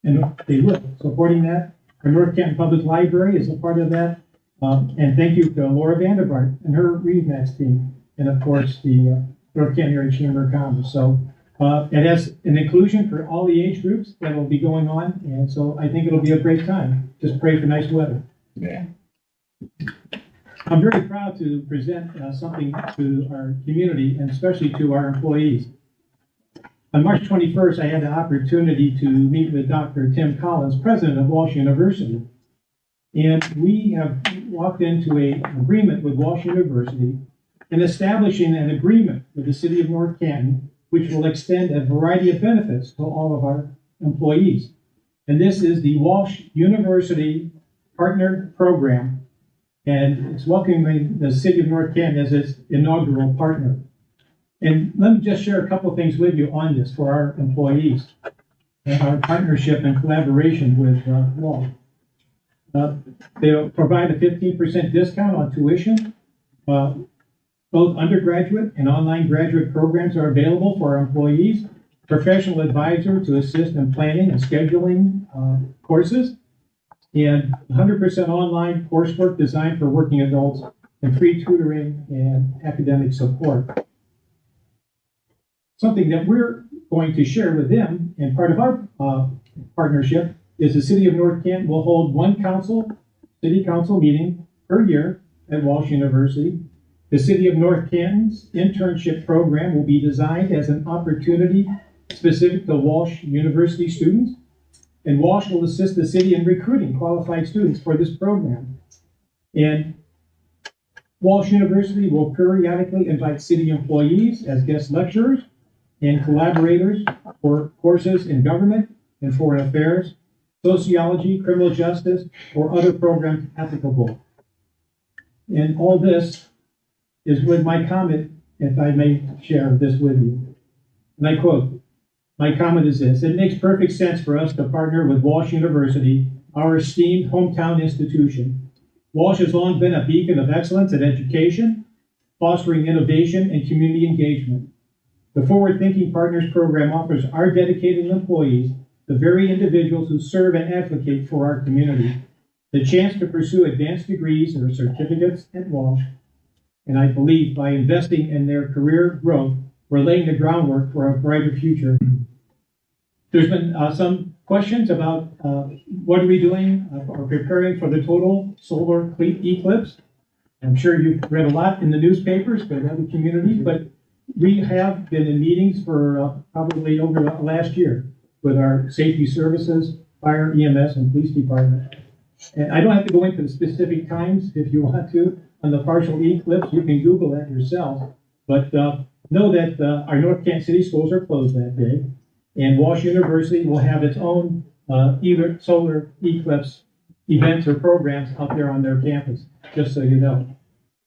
and they will, supporting that. Our North Canton Public Library is a part of that. And thank you to Laura Vanderbart and her REMAX team. And of course, the North Canton Area Chamber of Commerce. So it has an inclusion for all the age groups that will be going on. And so I think it'll be a great time. Just pray for nice weather. Yeah. I'm very proud to present something to our community and especially to our employees. On March 21st, I had the opportunity to meet with Dr. Tim Collins, president of Walsh University. And we have walked into an agreement with Walsh University in establishing an agreement with the city of North Canton, which will extend a variety of benefits to all of our employees. And this is the Walsh University Partner Program. And it's welcoming the city of North Canton as its inaugural partner. And let me just share a couple of things with you on this for our employees and our partnership and collaboration with Walsh. They'll provide a 15% discount on tuition. Both undergraduate and online graduate programs are available for our employees. Professional advisor to assist in planning and scheduling courses. And 100% online coursework designed for working adults, and free tutoring and academic support. Something that we're going to share with them, and part of our partnership, is the city of North Canton will hold one city council meeting per year at Walsh University. The city of North Canton's internship program will be designed as an opportunity specific to Walsh University students. And Walsh will assist the city in recruiting qualified students for this program. And Walsh University will periodically invite city employees as guest lecturers and collaborators for courses in government and foreign affairs, sociology, criminal justice, or other programs applicable. And all this is with my comment, if I may share this with you. And I quote, my comment is this: it makes perfect sense for us to partner with Walsh University, our esteemed hometown institution. Walsh has long been a beacon of excellence in education, fostering innovation and community engagement. The Forward-Thinking Partners Program offers our dedicated employees, the very individuals who serve and advocate for our community, the chance to pursue advanced degrees or certificates at Walsh. And I believe by investing in their career growth, we're laying the groundwork for a brighter future. There's been some questions about what are we doing or preparing for the total solar eclipse. I'm sure you've read a lot in the newspapers, but other communities, but we have been in meetings for probably over the last year with our safety services, fire, EMS, and police department. And I don't have to go into the specific times if you want to on the partial eclipse. You can Google that yourself. But know that our North Canton City schools are closed that day. And Walsh University will have its own either solar eclipse events or programs out there on their campus, just so you know.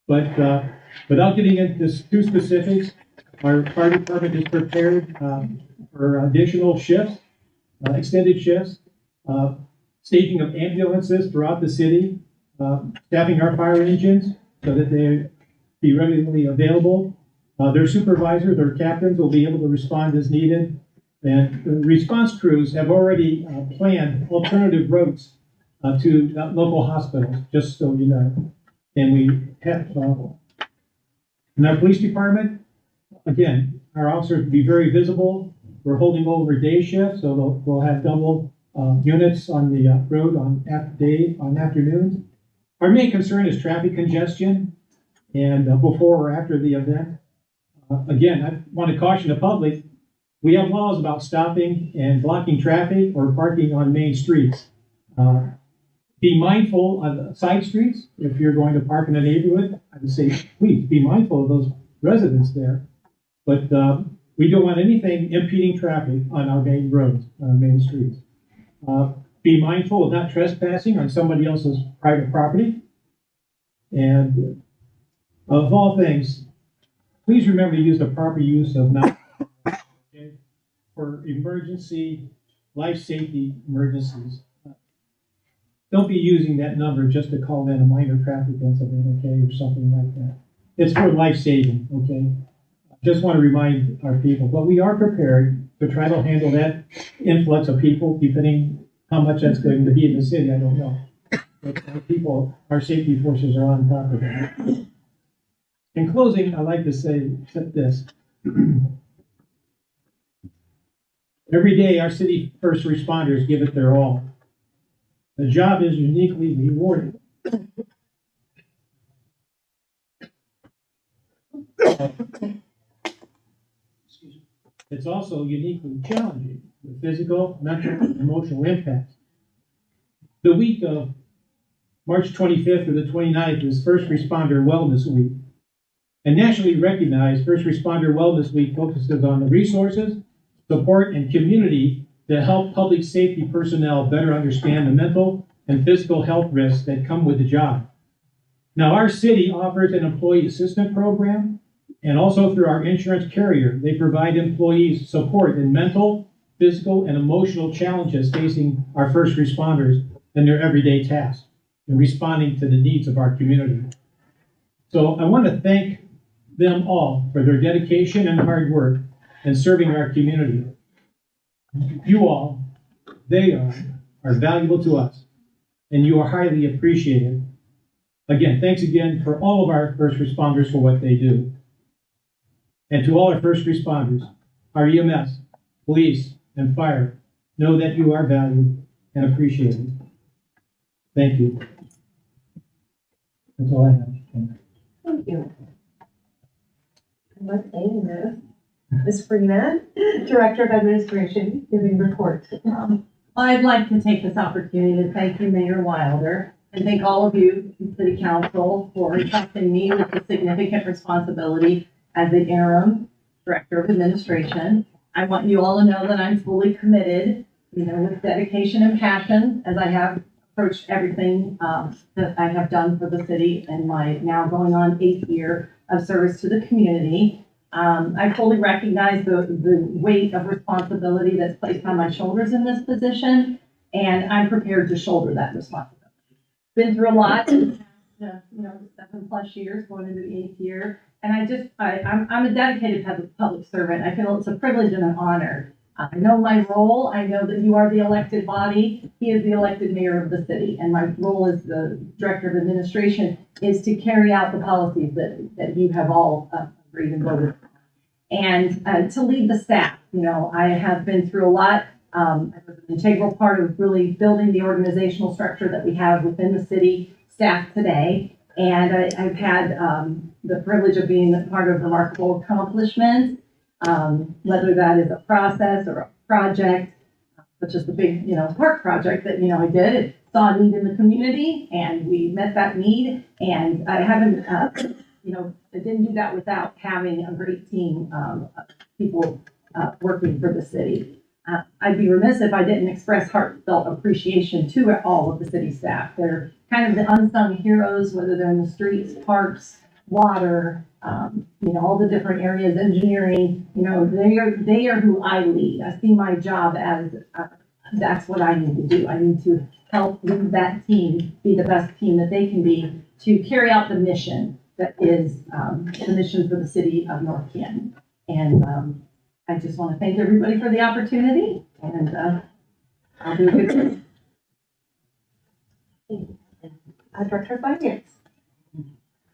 But without getting into too specifics, our fire department is prepared for additional shifts, extended shifts, staging of ambulances throughout the city, staffing our fire engines so that they be readily available. Their supervisors, their captains will be able to respond as needed. And the response crews have already planned alternative routes to local hospitals, just so you know. And we have, in our police department, again, our officers will be very visible. We're holding over day shifts, so we'll have double units on the road on afternoons. Our main concern is traffic congestion, and before or after the event. Again, I want to caution the public, we have laws about stopping and blocking traffic or parking on main streets. Be mindful of the side streets. If you're going to park in a neighborhood, I would say, please be mindful of those residents there. But we don't want anything impeding traffic on our main roads, on our main streets. Be mindful of not trespassing on somebody else's private property. And of all things, please remember to use the proper use of for emergency, life safety emergencies. Don't be using that number just to call in a minor traffic incident, okay, or something like that. It's for life saving, okay? Just want to remind our people, but we are prepared to try to handle that influx of people, depending how much that's going to be in the city, I don't know. But our people, our safety forces are on top of that. In closing, I'd like to say this. Every day, our city first responders give it their all. The job is uniquely rewarding. It's also uniquely challenging with physical, mental, and emotional impacts. The week of March 25th through the 29th is First Responder Wellness Week. And nationally recognized First Responder Wellness Week focuses on the resources, support, and community to help public safety personnel better understand the mental and physical health risks that come with the job. Now, our city offers an employee assistance program, and also through our insurance carrier, they provide employees support in mental, physical, and emotional challenges facing our first responders in their everyday tasks and responding to the needs of our community. So I want to thank them all for their dedication and hard work in serving our community. You all, they are valuable to us, and you are highly appreciated. Again, thanks again for all of our first responders for what they do. And to all our first responders, our EMS, police, and fire, know that you are valued and appreciated. Thank you. That's all I have. Thank you. Let's end this. Ms. Freeman, Director of Administration, giving report. I'd like to take this opportunity to thank you, Mayor Wilder, and thank all of you in City Council for entrusting me with the significant responsibility as the interim Director of Administration. I want you all to know that I'm fully committed, with dedication and passion, as I have approached everything that I have done for the city in my now going on 8th year of service to the community. I fully recognize the weight of responsibility that's placed on my shoulders in this position, and I'm prepared to shoulder that responsibility. Been through a lot, 7+ years, going into the 8th year, and I'm a dedicated public servant. I feel it's a privilege and an honor. I know my role. I know that you are the elected body. He is the elected mayor of the city, and my role as the Director of Administration is to carry out the policies that you have all agreed and voted on. And to lead the staff. I have been through a lot. I was an integral part of really building the organizational structure that we have within the city staff today. And I've had the privilege of being a part of remarkable accomplishments, whether that is a process or a project, such as the big, park project that, I did. It saw a need in the community, and we met that need. And I haven't, I didn't do that without having a great team of people working for the city. I'd be remiss if I didn't express heartfelt appreciation to all of the city staff. They're kind of the unsung heroes, whether they're in the streets, parks, water, all the different areas, engineering. They are who I lead. I see my job as that's what I need to do. I need to help lead that team be the best team that they can be to carry out the mission that is the mission for the city of North Canton. And I just want to thank everybody for the opportunity, and I'll do a good job. Director of Finance.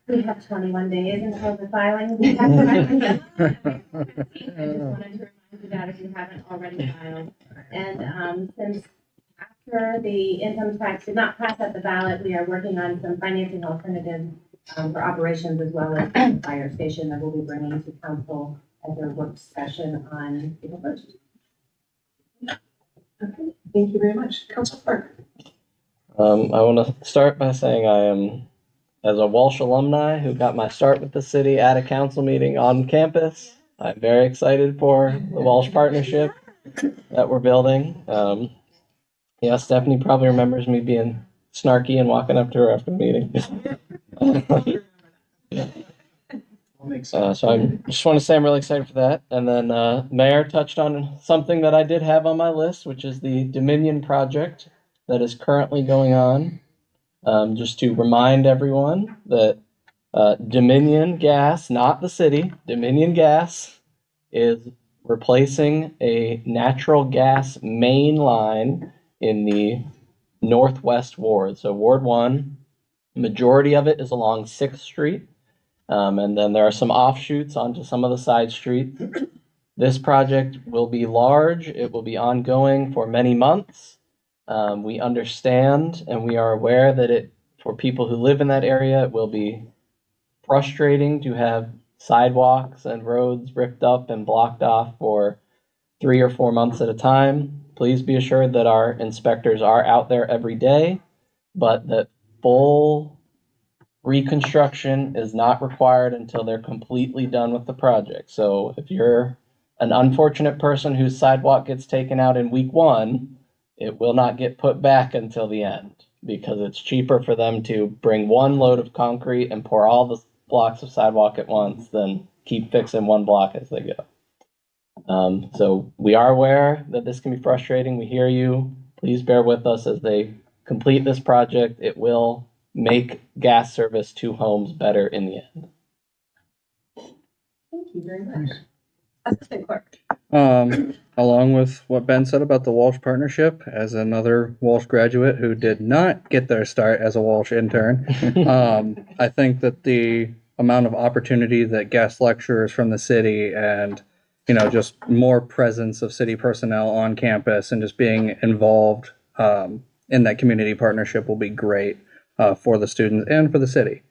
We have 21 days until the filing. We have filing deadline. I just wanted to remind you that if you haven't already filed. And since after the income tax did not pass at the ballot, we are working on some financing alternatives for operations as well as the fire station that we'll be bringing to council at their work session on April 1st. Okay, thank you very much. Council Clerk. I want to start by saying I am, as a Walsh alumni who got my start with the city at a council meeting on campus, I'm very excited for the Walsh partnership that we're building. Yeah, Stephanie probably remembers me being snarky and walking up to her after the meeting. So I just want to say I'm really excited for that. And then Mayor touched on something that I did have on my list, which is the Dominion project that is currently going on. Just to remind everyone that Dominion Gas, not the city, Dominion Gas is replacing a natural gas main line in the northwest ward. So Ward 1, majority of it is along 6th Street. And then there are some offshoots onto some of the side streets. This project will be large. It will be ongoing for many months. We understand and we are aware that for people who live in that area, it will be frustrating to have sidewalks and roads ripped up and blocked off for 3 or 4 months at a time. Please be assured that our inspectors are out there every day, but that full reconstruction is not required until they're completely done with the project. So if you're an unfortunate person whose sidewalk gets taken out in week 1, it will not get put back until the end, because it's cheaper for them to bring one load of concrete and pour all the blocks of sidewalk at once than keep fixing one block as they go. So we are aware that this can be frustrating. We hear you. Please bear with us as they complete this project. It will make gas service to homes better in the end. Thank you very much. Assistant Clerk. Along with what Ben said about the Walsh partnership, as another Walsh graduate who did not get their start as a Walsh intern, I think that the amount of opportunity that guest lecturers from the city and, just more presence of city personnel on campus and just being involved in that community partnership will be great for the students and for the city.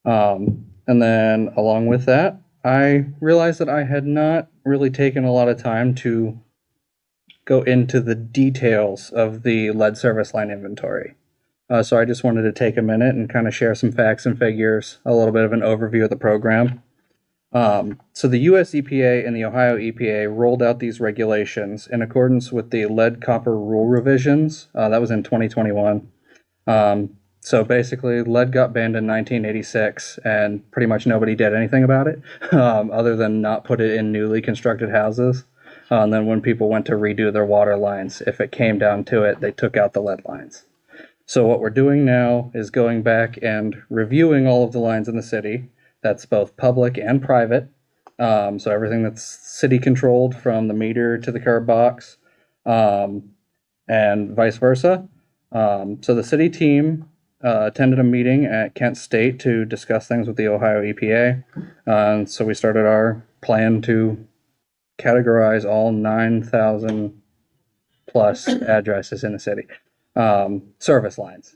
And then along with that, I realized that I had not really taken a lot of time to go into the details of the lead service line inventory. So I just wanted to take a minute and kind of share some facts and figures, a little bit of an overview of the program. So the US EPA and the Ohio EPA rolled out these regulations in accordance with the lead copper rule revisions. That was in 2021. So basically, lead got banned in 1986, and pretty much nobody did anything about it, other than not put it in newly constructed houses. And then when people went to redo their water lines, if it came down to it, they took out the lead lines. So what we're doing now is going back and reviewing all of the lines in the city. That's both public and private. So everything that's city controlled, from the meter to the curb box, and vice versa. So the city team attended a meeting at Kent State to discuss things with the Ohio EPA. So we started our plan to categorize all 9,000 plus addresses in the city, service lines.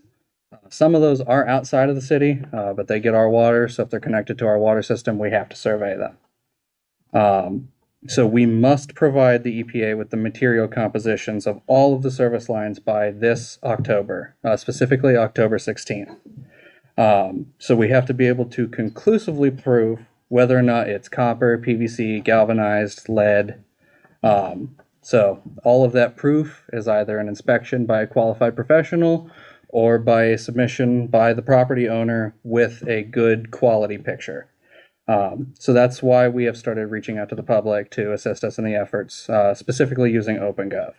Some of those are outside of the city, but they get our water. So if they're connected to our water system, we have to survey them. So we must provide the EPA with the material compositions of all of the service lines by this October, specifically October 16th. So we have to be able to conclusively prove whether or not it's copper, PVC, galvanized, lead. So all of that proof is either an inspection by a qualified professional or by a submission by the property owner with a good quality picture. So that's why we have started reaching out to the public to assist us in the efforts, specifically using OpenGov.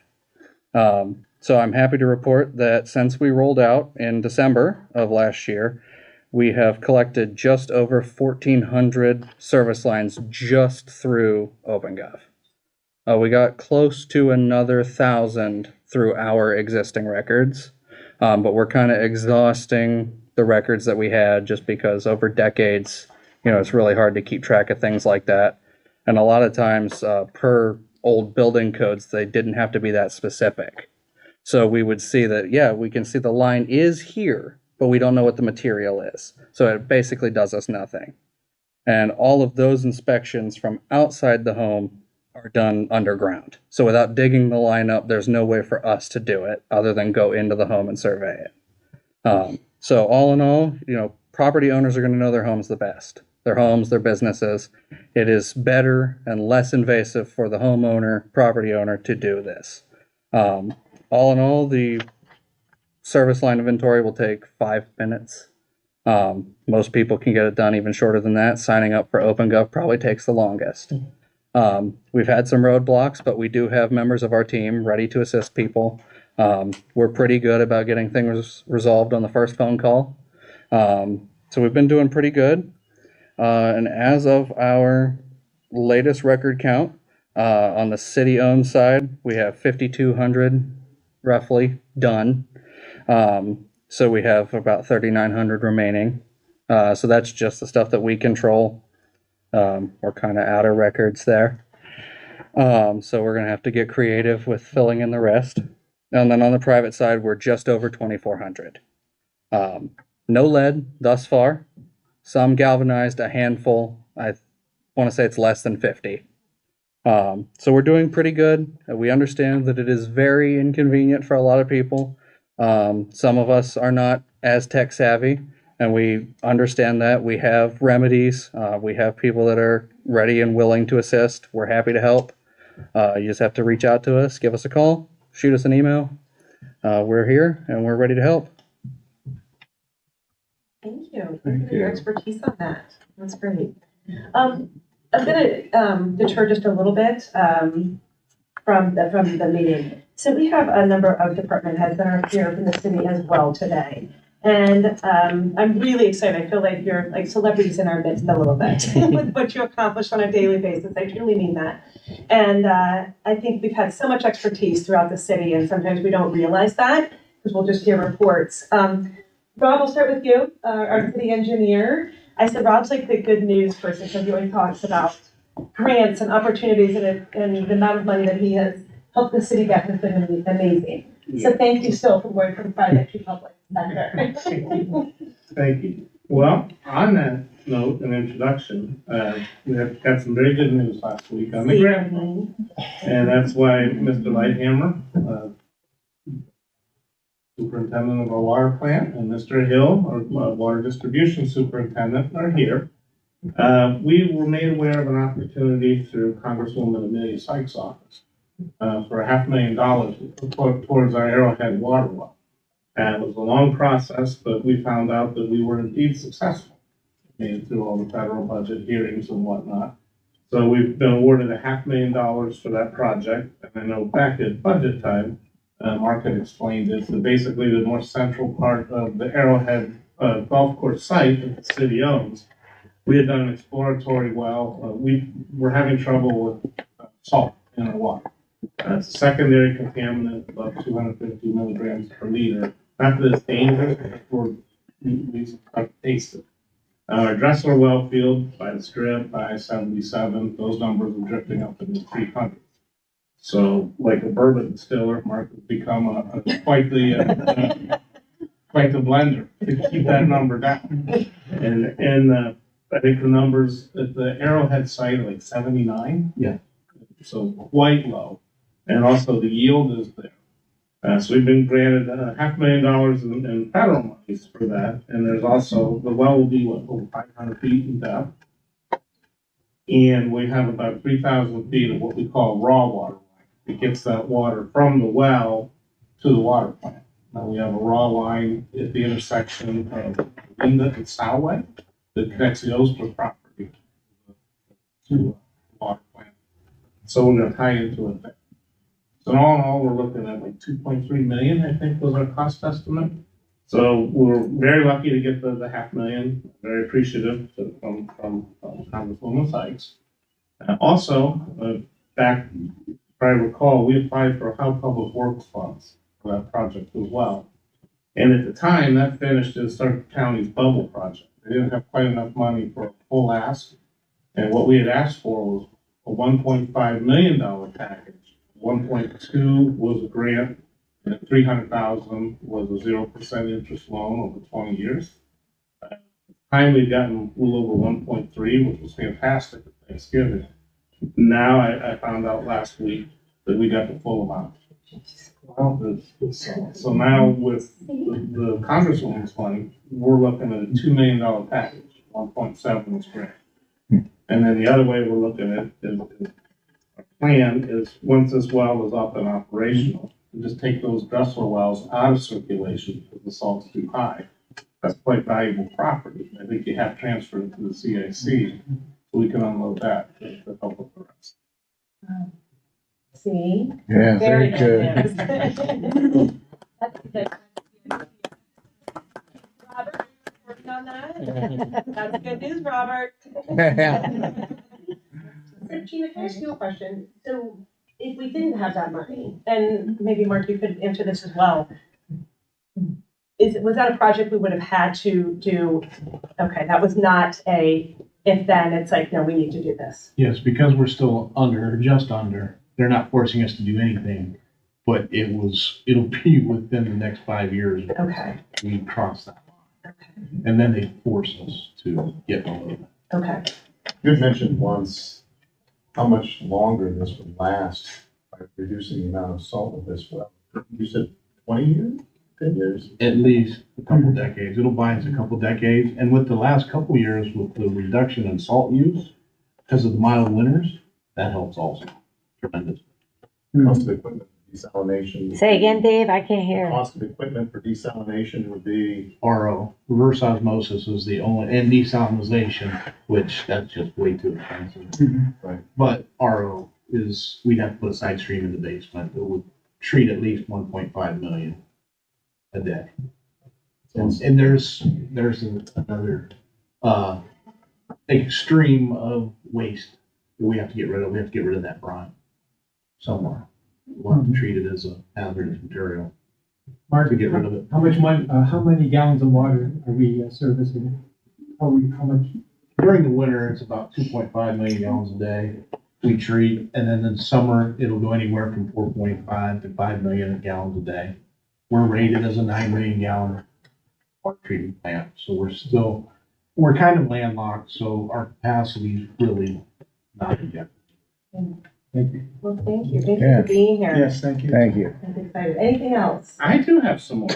So I'm happy to report that since we rolled out in December of last year, we have collected just over 1,400 service lines just through OpenGov. We got close to another 1,000 through our existing records, but we're kind of exhausting the records that we had just because over decades, it's really hard to keep track of things like that. And a lot of times, per old building codes, they didn't have to be that specific. So we would see that, yeah, we can see the line is here, but we don't know what the material is. So it basically does us nothing. And all of those inspections from outside the home are done underground. So without digging the line up, there's no way for us to do it other than go into the home and survey it. So all in all, property owners are going to know their homes the best. Their homes, their businesses. It is better and less invasive for the homeowner, property owner to do this. All in all, the service line inventory will take 5 minutes. Most people can get it done even shorter than that. Signing up for OpenGov probably takes the longest. We've had some roadblocks, but we do have members of our team ready to assist people. We're pretty good about getting things resolved on the first phone call. So we've been doing pretty good. And as of our latest record count, on the city-owned side, we have 5,200 roughly done. So we have about 3,900 remaining. So that's just the stuff that we control. We're kind of out of records there. So we're going to have to get creative with filling in the rest. And then on the private side, we're just over 2,400. No lead thus far. Some galvanized, a handful. I want to say it's less than 50. So we're doing pretty good. We understand that it is very inconvenient for a lot of people. Some of us are not as tech savvy, and we understand that. We have remedies. We have people that are ready and willing to assist. We're happy to help. You just have to reach out to us, give us a call, shoot us an email. We're here and we're ready to help. Thank you. Thank you for your expertise on that. That's great. I'm going to deter just a little bit from the meeting. So we have a number of department heads that are here from the city as well today. And I'm really excited. I feel like you're like celebrities in our midst a little bit with what you accomplish on a daily basis. I truly mean that. And I think we've had so much expertise throughout the city, and sometimes we don't realize that because we'll just hear reports. Rob, I'll start with you, our city engineer. I said Rob's like the good news person because he always talks about grants and opportunities, and the amount of money that he has helped the city get has been amazing. So thank you still for going from private to public sector. Thank you. Well, on that note and introduction, we have got some very good news last week on the grant. And that's why Mr. Lighthammer, superintendent of our water plant, and Mr. Hill, our water distribution superintendent, are here. We were made aware of an opportunity through Congresswoman Amelia Sykes' office for $500,000 towards our Arrowhead water well. And it was a long process, but we found out that we were indeed successful. Made it through all the federal budget hearings and whatnot. So we've been awarded $500,000 for that project. And I know back at budget time, Mark had explained it, that basically the more central part of the Arrowhead golf course site that the city owns, we had done an exploratory well. We were having trouble with salt in our water. It's a secondary contaminant, about 250 milligrams per liter. Not that it's dangerous, but we start to taste it. Our Dressler well field by the strip, by 77, those numbers are drifting up into the 300s. So, like a bourbon distiller, Mark has become quite the blender to keep that number down. And I think the numbers at the Arrowhead site are like 79. Yeah. So quite low. And also the yield is there. So we've been granted $500,000 in federal monies for that. And there's also, the well will be over 500 feet in depth. And we have about 3,000 feet of what we call raw water line. It gets that water from the well to the water plant. Now we have a raw line at the intersection of Linda and Salway that connects the Oster property to the water plant. So we're going to tie into it there. So all in all, we're looking at like 2.3 million, I think was our cost estimate. So we're very lucky to get the $500,000, very appreciative from Congresswoman Sykes. Also, back, if I recall, we applied for How Public Works funds for that project as well. And at the time, that finished as Stark County's bubble project. They didn't have quite enough money for a full ask. And what we had asked for was a $1.5 million package. 1.2 was a grant, and 300,000 was a 0% interest loan over 20 years. At the time, we'd gotten a little over 1.3, which was fantastic at Thanksgiving. Now I found out last week that we got the full amount. So now with the Congresswoman's money, we're looking at a $2 million package, 1.7 is grant. And then the other way we're looking at is our plan is once this well is up and operational, we just take those Dressler wells out of circulation because the salt's too high. That's quite valuable property. I think you have transferred it to the CIC, so we can unload that to help with the rest. See? Yeah, very good. news. That's good. Robert, working on that? That's good news, Robert. So Gina, can I ask you a question? So if we didn't have that money, and maybe Mark, you could answer this as well. Was that a project we would have had to do? Okay, that was not a, if then, it's like, no, we need to do this. Yes, because we're still just under, they're not forcing us to do anything, but it'll be within the next 5 years. Okay. We cross that line. Okay. And then they force us to get below that. Okay. You had mentioned once how much longer this would last by reducing the amount of salt with this well. You said 20 years, 10 years? At least a couple decades. It'll buy us a couple decades. And with the last couple years, with the reduction in salt use, because of the mild winters, that helps also tremendously. Cost of equipment for desalination. Say again, Dave, I can't hear. Cost of equipment for desalination would be RO, reverse osmosis is the only, and desalinization, which that's just way too expensive. Right. But RO is, we'd have to put a side stream in the basement that would treat at least 1.5 million a day. And there's another extreme of waste that we have to get rid of. We have to get rid of that brine somewhere. We'll have to treat it as a hazardous material. Mark, to get rid of it. How much money, how many gallons of water are we servicing? How much? During the winter, it's about 2.5 million gallons a day we treat, and then in summer, it'll go anywhere from 4.5 to 5 million gallons a day. We're rated as a 9 million gallon water treatment plant, so we're kind of landlocked, so our capacity is really not yet. Thank you. Well, thank you. Thank you for being here. Yes, thank you. Thank you. I'm excited. Anything else? I do have some more.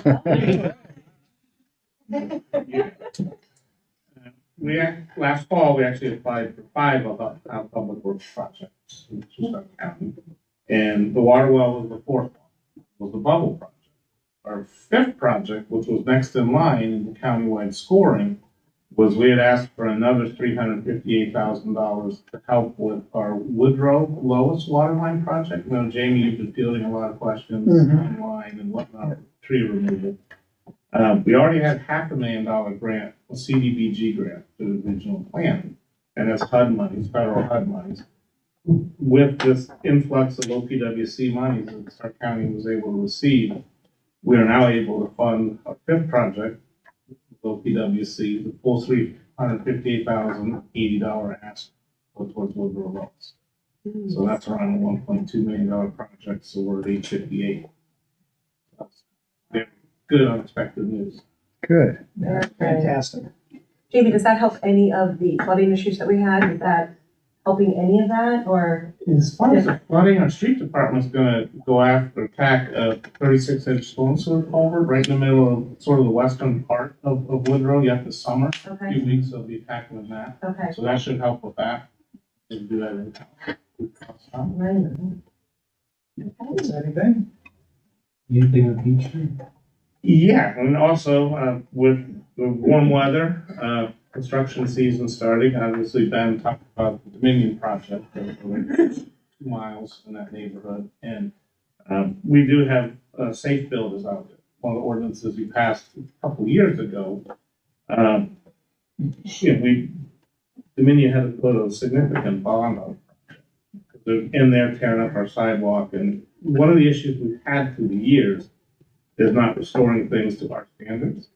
Last fall, we actually applied for 5 of our public works projects in Stark County. And the water well was the 4th one, was the bubble project. Our 5th project, which was next in line in the countywide scoring, was we had asked for another $358,000 to help with our Woodrow Lois waterline project. Now, Jamie, you've been fielding a lot of questions online and whatnot, tree removal. We already had $500,000 grant, a CDBG grant through the regional plan, and that's HUD monies, federal HUD monies. With this influx of OPWC monies that Stark County was able to receive, we are now able to fund our 5th project, OPWC, the full $358,080 ask towards Woodrow Lois. So that's around a $1.2 million project, so we're at $858. Good unexpected news. Good. Fantastic. Jamie, does that help any of the flooding issues that we had? Is that helping any of that, or? As far as the flooding, our street department's gonna go after, attack a 36-inch storm sewer culvert right in the middle of sort of the western part of Woodrow yet this summer. Okay. A few weeks they'll be tackling that. Okay. So that should help with that. We'll do that in town. Right. Is there anything? Anything on Peach Street? Yeah, and also with the warm weather, construction season starting, obviously Ben talked about the Dominion project, 2 miles in that neighborhood, and We do have safe builders out there. One of the ordinances we passed a couple years ago, Dominion had to put a significant bond on it. They're in there tearing up our sidewalk, and one of the issues we've had through the years is not restoring things to our standards.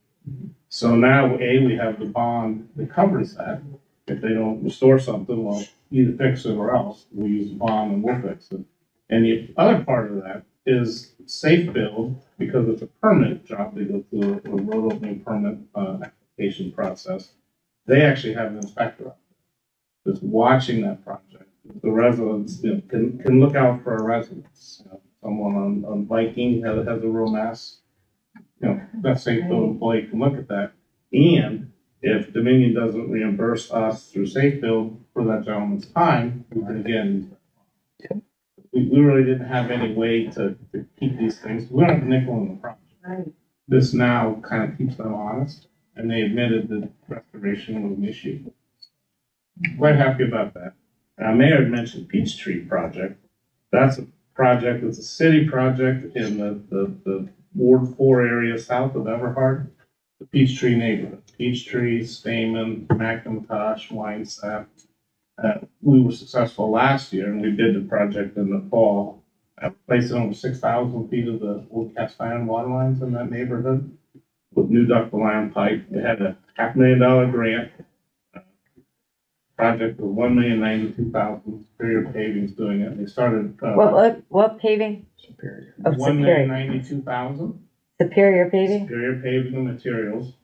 So now, we have the bond that covers that. If they don't restore something, well, either fix it or else. We'll use the bond and we'll fix it. And the other part of that is safe build, because it's a permit job. They go through a road opening permit application process. They actually have an inspector out there that's watching that project. The residents can look out for our residents. Someone on Viking has a real mess. That safe build employee can look at that. And if Dominion doesn't reimburse us through safe build for that gentleman's time, we can again. We really didn't have any way to keep these things. We don't have a nickel in the project. Right. This now kind of keeps them honest, and they admitted that restoration was an issue. Quite happy about that. Mayor had mentioned Peachtree project. That's a project, it's a city project in the Ward 4 area south of Everhard, the Peachtree neighborhood. Peachtree, Stamen, McIntosh, Winesap. We were successful last year, and we did the project in the fall, replacing over 6,000 feet of the old cast iron water lines in that neighborhood with new ductile iron pipe. They had a $500,000 grant. Project was $1,092,000. Superior Paving's doing it. They started. What paving? Superior. Oh, Superior. $1,092,000. Superior paving? Superior Paving and Materials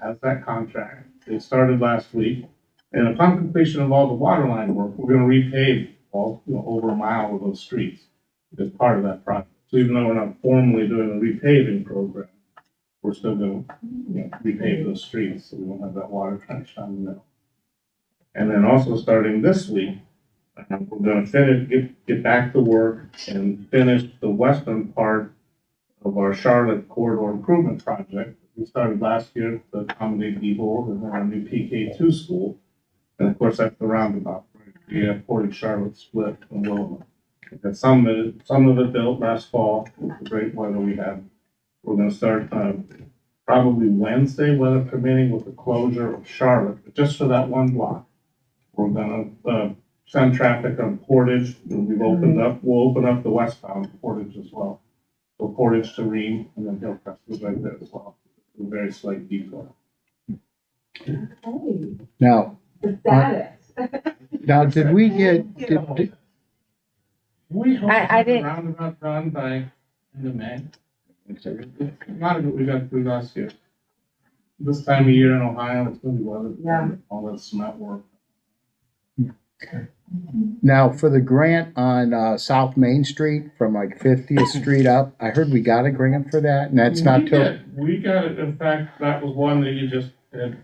has that contract. They started last week. And upon completion of all the water line work, we're going to repave over a mile of those streets as part of that project. So even though we're not formally doing a repaving program, we're still going to repave those streets so we won't have that water trench down the middle. And then also starting this week, we're going to get back to work and finish the western part of our Charlotte Corridor Improvement Project. We started last year to accommodate Diebold and then our new PK2 school. And of course, that's the roundabout. Right? We have Portage, Charlotte, Split, and Wilma. We got some of it built last fall with the great weather we had. We're going to start probably Wednesday, weather permitting, with the closure of Charlotte, but just for that one block. We're going to send traffic on Portage. We'll open up the westbound Portage as well. So Portage to Ream, and then Hillcrest is right there as well. A very slight detour. Now, The status. now, did we get, We hope I to have the didn't- roundabout done by end of May. A lot of it we got through last year. This time of year in Ohio, it's going to be weather. Yeah. All that cement work. now for the grant on South Main Street from like 50th Street up, I heard we got a grant for that, and that's not till, We got it. In fact, that was one that you just had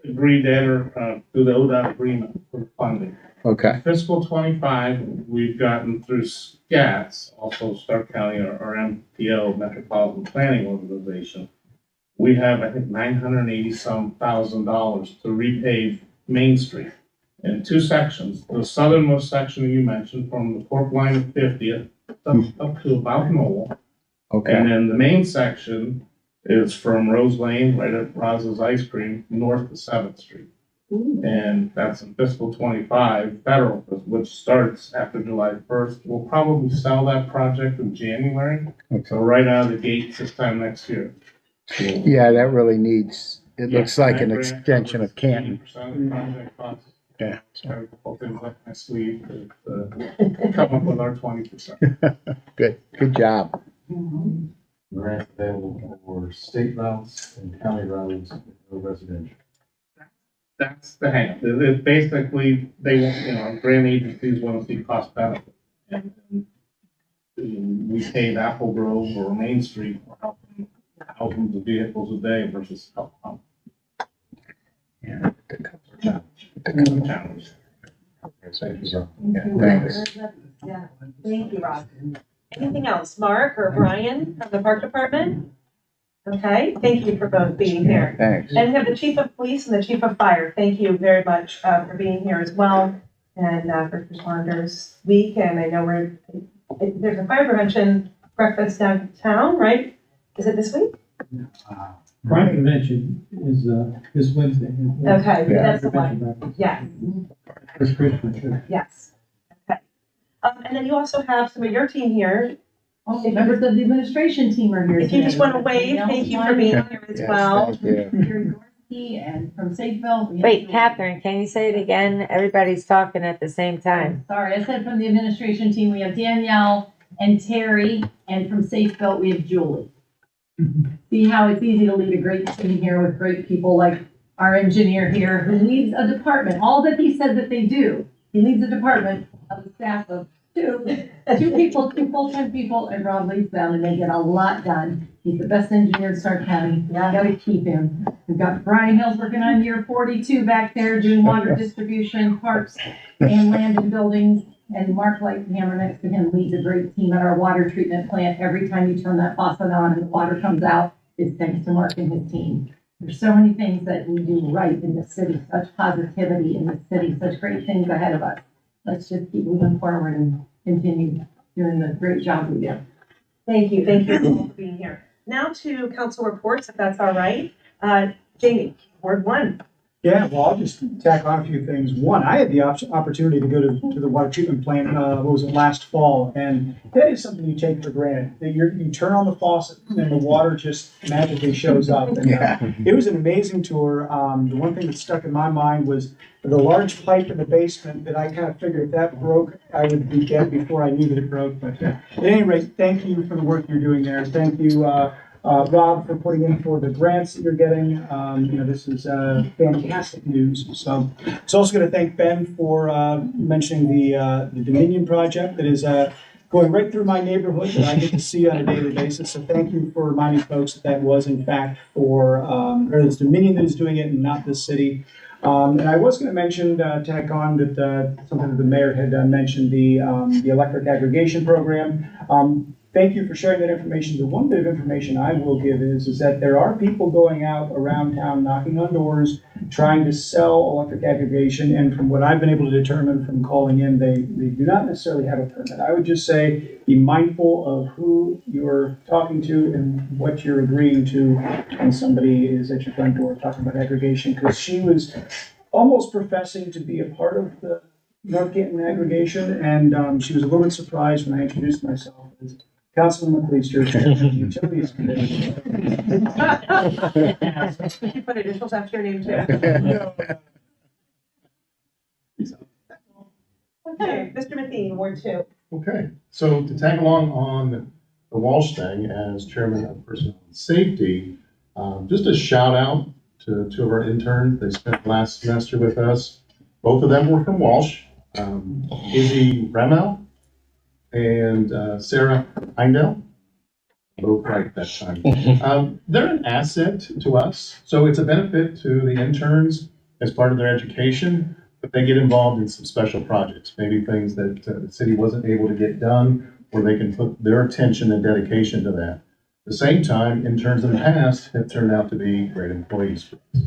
agreed to enter through the ODOT agreement for funding. okay, Fiscal 25, we've gotten through SCATS, also Stark County, our MPO, Metropolitan Planning Organization. We have, I think, $980,000 to repave Main Street in two sections. The southernmost section you mentioned, from the Corp line of 50th up to about Knoll. okay. And then the main section is from Rose Lane, right at Roz's Ice Cream, north to 7th Street. And that's in fiscal 25, federal, which starts after July 1st. We'll probably sell that project in January. Okay. So right out of the gate this time next year. Yeah, that really needs, it looks like an That grant extension covers of Canton. 80% of the project costs. Yeah. Got a couple things up my sleeve to come up with our 20%. Good job. Grant available for state routes and county routes, no residential. That's the hang. It's basically, they want, grant agencies want to see cost benefit. And we pay Apple Grove or Main Street for helping thousands of vehicles a day versus help. Yeah. Challenge. Thank you, sir. Thanks. Yeah, thank you, Rob. Anything else, Mark or Brian from the Park Department? Okay, thank you for both being here. Thanks. And we have the Chief of Police and the Chief of Fire. Thank you very much for being here as well. And First Responders Week, and I know we're there's a fire prevention breakfast downtown, right? Is it this week? Crime prevention is, this Wednesday. Okay, Yeah. that's the one. Breakfast. Yes, First Christian church. yes. Okay. And then you also have some of your team here. Oh, members of the administration team are here If you just today. want to wave, thank you for being here as well. Gary Gorski and from Safeville. we have Wait, Julie. Catherine, can you say it again? Everybody's talking at the same time. Sorry, I said from the administration team, we have Danielle and Terry, and from Safeville, we have Julie. See how it's easy to lead a great team here with great people like our engineer here who leads a department, all that he said that they do. He leads a department of a staff of two people, 2 full-time people, and Rob leads them, and they get a lot done. He's the best engineer in Stark County. Gotta keep him. We've got Brian Hills working on year 42 back there, doing water distribution, parks, and land and buildings. And Mark Lighthammer next to him leads a great team at our water treatment plant. Every time you turn that faucet on and the water comes out, it's thanks to Mark and his team. There's so many things that we do right in the city, such positivity in the city, such great things ahead of us. Let's just keep moving forward and continue doing the great job we do. Thank you all for being here. Now to council reports, if that's all right. Jamie, Ward 1. Yeah, well, I'll just tack on a few things. One, I had the opportunity to go to the water treatment plant, what was it, last fall, and that is something you take for granted. That you turn on the faucet and the water just magically shows up. And, it was an amazing tour. The one thing that stuck in my mind was the large pipe in the basement that I kind of figured if that broke, I would be dead before I knew that it broke. But at any rate, thank you for the work you're doing there. Thank you, Rob, for putting in for the grants that you're getting. This is fantastic news. So it's also going to thank Ben for mentioning the Dominion project that is going right through my neighborhood that I get to see on a daily basis. So thank you for reminding folks that that was in fact or it's Dominion that is doing it and not the city. And I was going to mention, tack on that something that the mayor had mentioned, the electric aggregation program. Thank you for sharing that information. The one bit of information I will give is that there are people going out around town knocking on doors, trying to sell electric aggregation. And from what I've been able to determine from calling in, they do not necessarily have a permit. I would just say be mindful of who you're talking to and what you're agreeing to when somebody is at your front door talking about aggregation. Because she was almost professing to be a part of the North Canton aggregation, and she was a little bit surprised when I introduced myself as Councilman McLeister, Chairman of the Utilities Committee. Did you put initials after your name too? Okay, Mr. Matheny, Ward 2. Okay, so to tag along on the Walsh thing as chairman of personnel and safety, just a shout out to 2 of our interns. They spent last semester with us. Both of them were from Walsh. Izzy Remel and Sarah Heindel, both right at that time. They're an asset to us, so it's a benefit to the interns as part of their education, but they get involved in some special projects, maybe things that the city wasn't able to get done, where they can put their attention and dedication to that. At the same time, interns in the past have turned out to be great employees for us.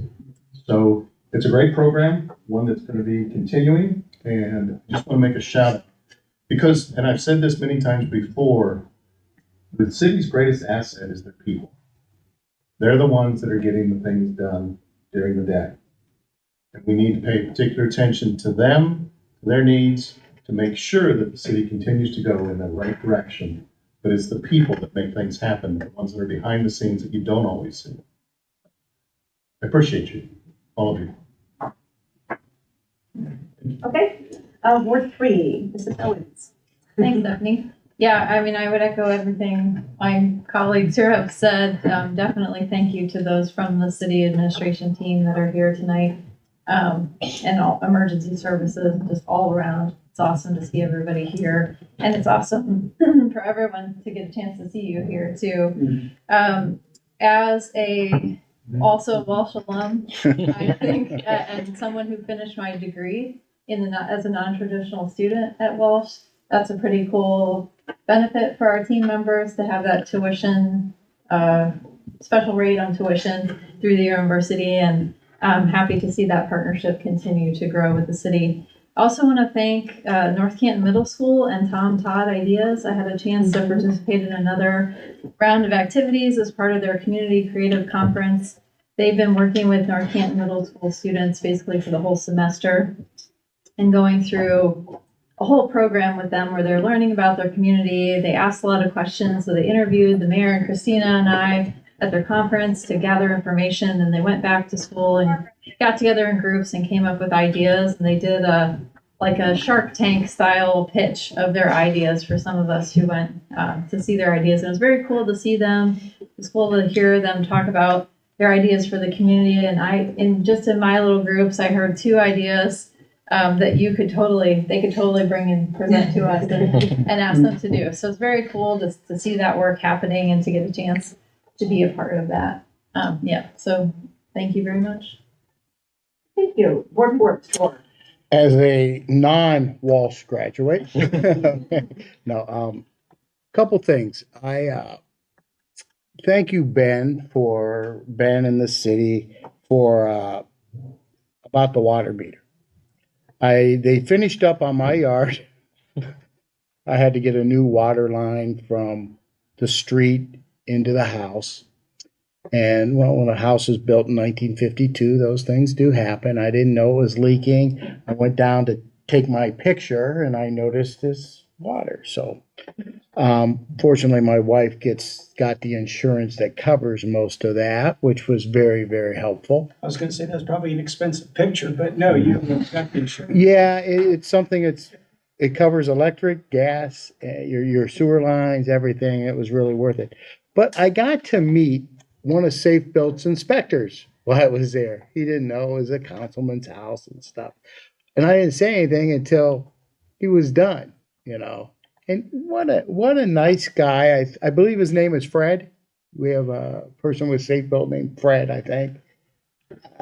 So it's a great program, one that's going to be continuing, and I just want to make a shout out. Because, and I've said this many times before, the city's greatest asset is their people. They're the ones that are getting the things done during the day. And we need to pay particular attention to them, to their needs, to make sure that the city continues to go in the right direction. But it's the people that make things happen, the ones that are behind the scenes that you don't always see. I appreciate you, all of you. Okay, Ward 3, Mrs. Owens. Thanks, Stephanie. Yeah, I mean, I would echo everything my colleagues here have said. Definitely thank you to those from the city administration team that are here tonight, and all emergency services, just all around. It's awesome to see everybody here, and it's awesome for everyone to get a chance to see you here too. As a also Walsh alum, I think, and someone who finished my degree as a non-traditional student at Walsh, that's a pretty cool benefit for our team members to have that tuition, special rate on tuition through the university, and I'm happy to see that partnership continue to grow with the city. I also want to thank North Canton Middle School and Tom Todd Ideas. I had a chance to participate in another round of activities as part of their community creative conference. They've been working with North Canton Middle School students basically for the whole semester and going through a whole program with them where they're learning about their community. They asked a lot of questions, so they interviewed the mayor and Christina and I at their conference to gather information, and they went back to school and got together in groups and came up with ideas, and they did a Shark Tank style pitch of their ideas for some of us who went to see their ideas. And it was very cool to see them. It's cool to hear them talk about their ideas for the community. And in my little groups, I heard 2 ideas that they could totally bring and present to us and ask them to do. So it's very cool to see that work happening and to get a chance to be a part of that. So thank you very much. Thank you. Board Works Tour. As a non-Walsh graduate, couple things. I thank you, Ben and the city for about the water meter. They finished up on my yard. I had to get a new water line from the street into the house. And well, when a house was built in 1952, those things do happen. I didn't know it was leaking. I went down to take my picture and I noticed this water. So fortunately, my wife got the insurance that covers most of that, which was very, very helpful. I was gonna say that's probably an expensive picture, but no, you got the insurance. Yeah, it's something it covers electric, gas, your sewer lines, everything. It was really worth it. But I got to meet one of Safe Built's inspectors while I was there. He didn't know it was a councilman's house and stuff. And I didn't say anything until he was done, And what a nice guy. I believe his name is Fred. We have a person with Safe Built named Fred, I think.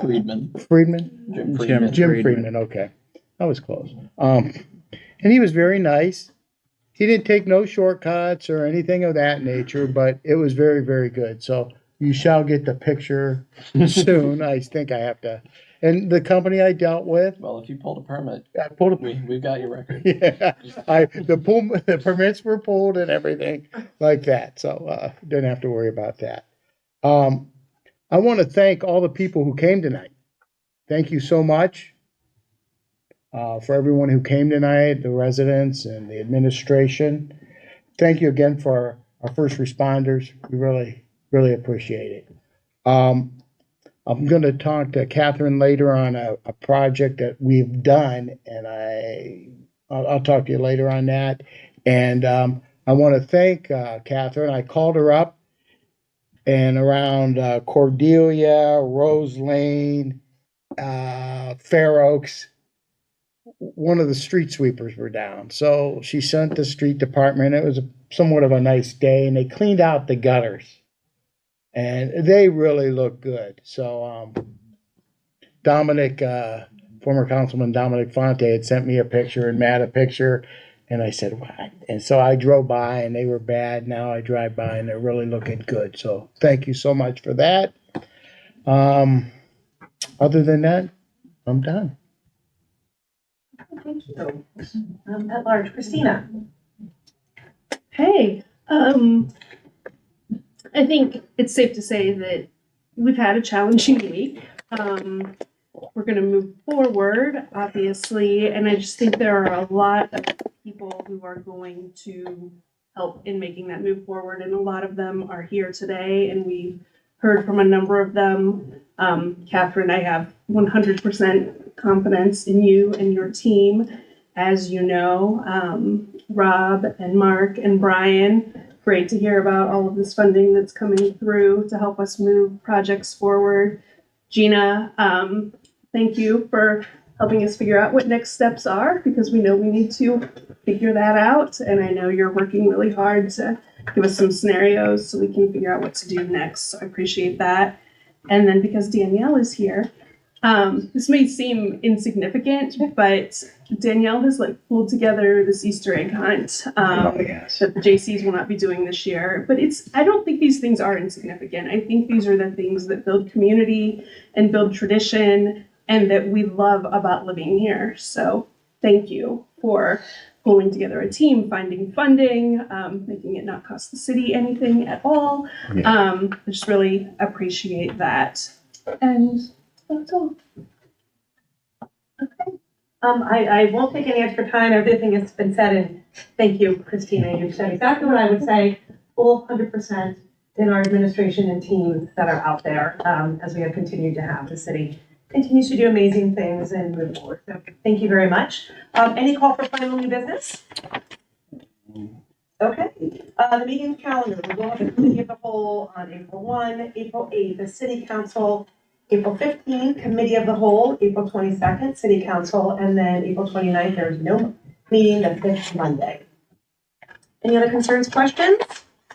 Friedman. Jim Friedman, okay. That was close. And he was very nice. He didn't take no shortcuts or anything of that nature, but it was very, very good. So you shall get the picture soon. I think I have to. And the company I dealt with. Well, if you pulled a permit, we've got your record. Yeah, the permits were pulled and everything like that. So didn't have to worry about that. I want to thank all the people who came tonight. Thank you so much for everyone who came tonight, the residents and the administration. Thank you again for our first responders. We really appreciate it. I'm going to talk to Catherine later on a project that we've done, and I'll talk to you later on that. And I want to thank Catherine. I called her up, and around Cordelia, Rose Lane, Fair Oaks, one of the street sweepers were down. So she sent the street department. It was somewhat of a nice day, and they cleaned out the gutters. And they really look good. So Dominic, former Councilman Dominic Fonte had sent me a picture and Matt a picture. And I said, what? And so I drove by and they were bad. Now I drive by and they're really looking good. So thank you so much for that. Other than that, I'm done. Thank you. At large, Christina. Hey, I think it's safe to say that we've had a challenging week. We're going to move forward, obviously, and I just think there are a lot of people who are going to help in making that move forward, and a lot of them are here today, and we've heard from a number of them. Catherine, I have 100% confidence in you and your team. As you know, Rob and Mark and Brian, great to hear about all of this funding that's coming through to help us move projects forward. Gina, thank you for helping us figure out what next steps are, because we know we need to figure that out. And I know you're working really hard to give us some scenarios so we can figure out what to do next. So I appreciate that. And then because Danielle is here, this may seem insignificant, but Danielle has pulled together this Easter egg hunt that the JCs will not be doing this year. But I don't think these things are insignificant. I think these are the things that build community and build tradition and that we love about living here. So thank you for pulling together a team, finding funding, making it not cost the city anything at all. I just really appreciate that. And that's all. I won't take any extra time. Everything has been said, and thank you, Christina. You said exactly what I would say, full 100% in our administration and teams that are out there, as we have continued to have. The city continues to do amazing things and move forward. So thank you very much. Any call for final new business? Okay. The meeting calendar, we will have a committee of the whole on April 1, April 8th, the City Council, April 15th, Committee of the Whole, April 22nd, City Council, and then April 29th, there is no meeting the 5th Monday. Any other concerns, questions?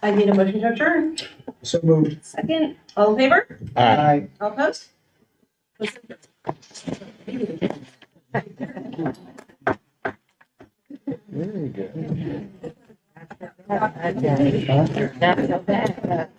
I need a motion to adjourn. So moved. Second, all in favor? Aye. All opposed? Very good. Not so bad.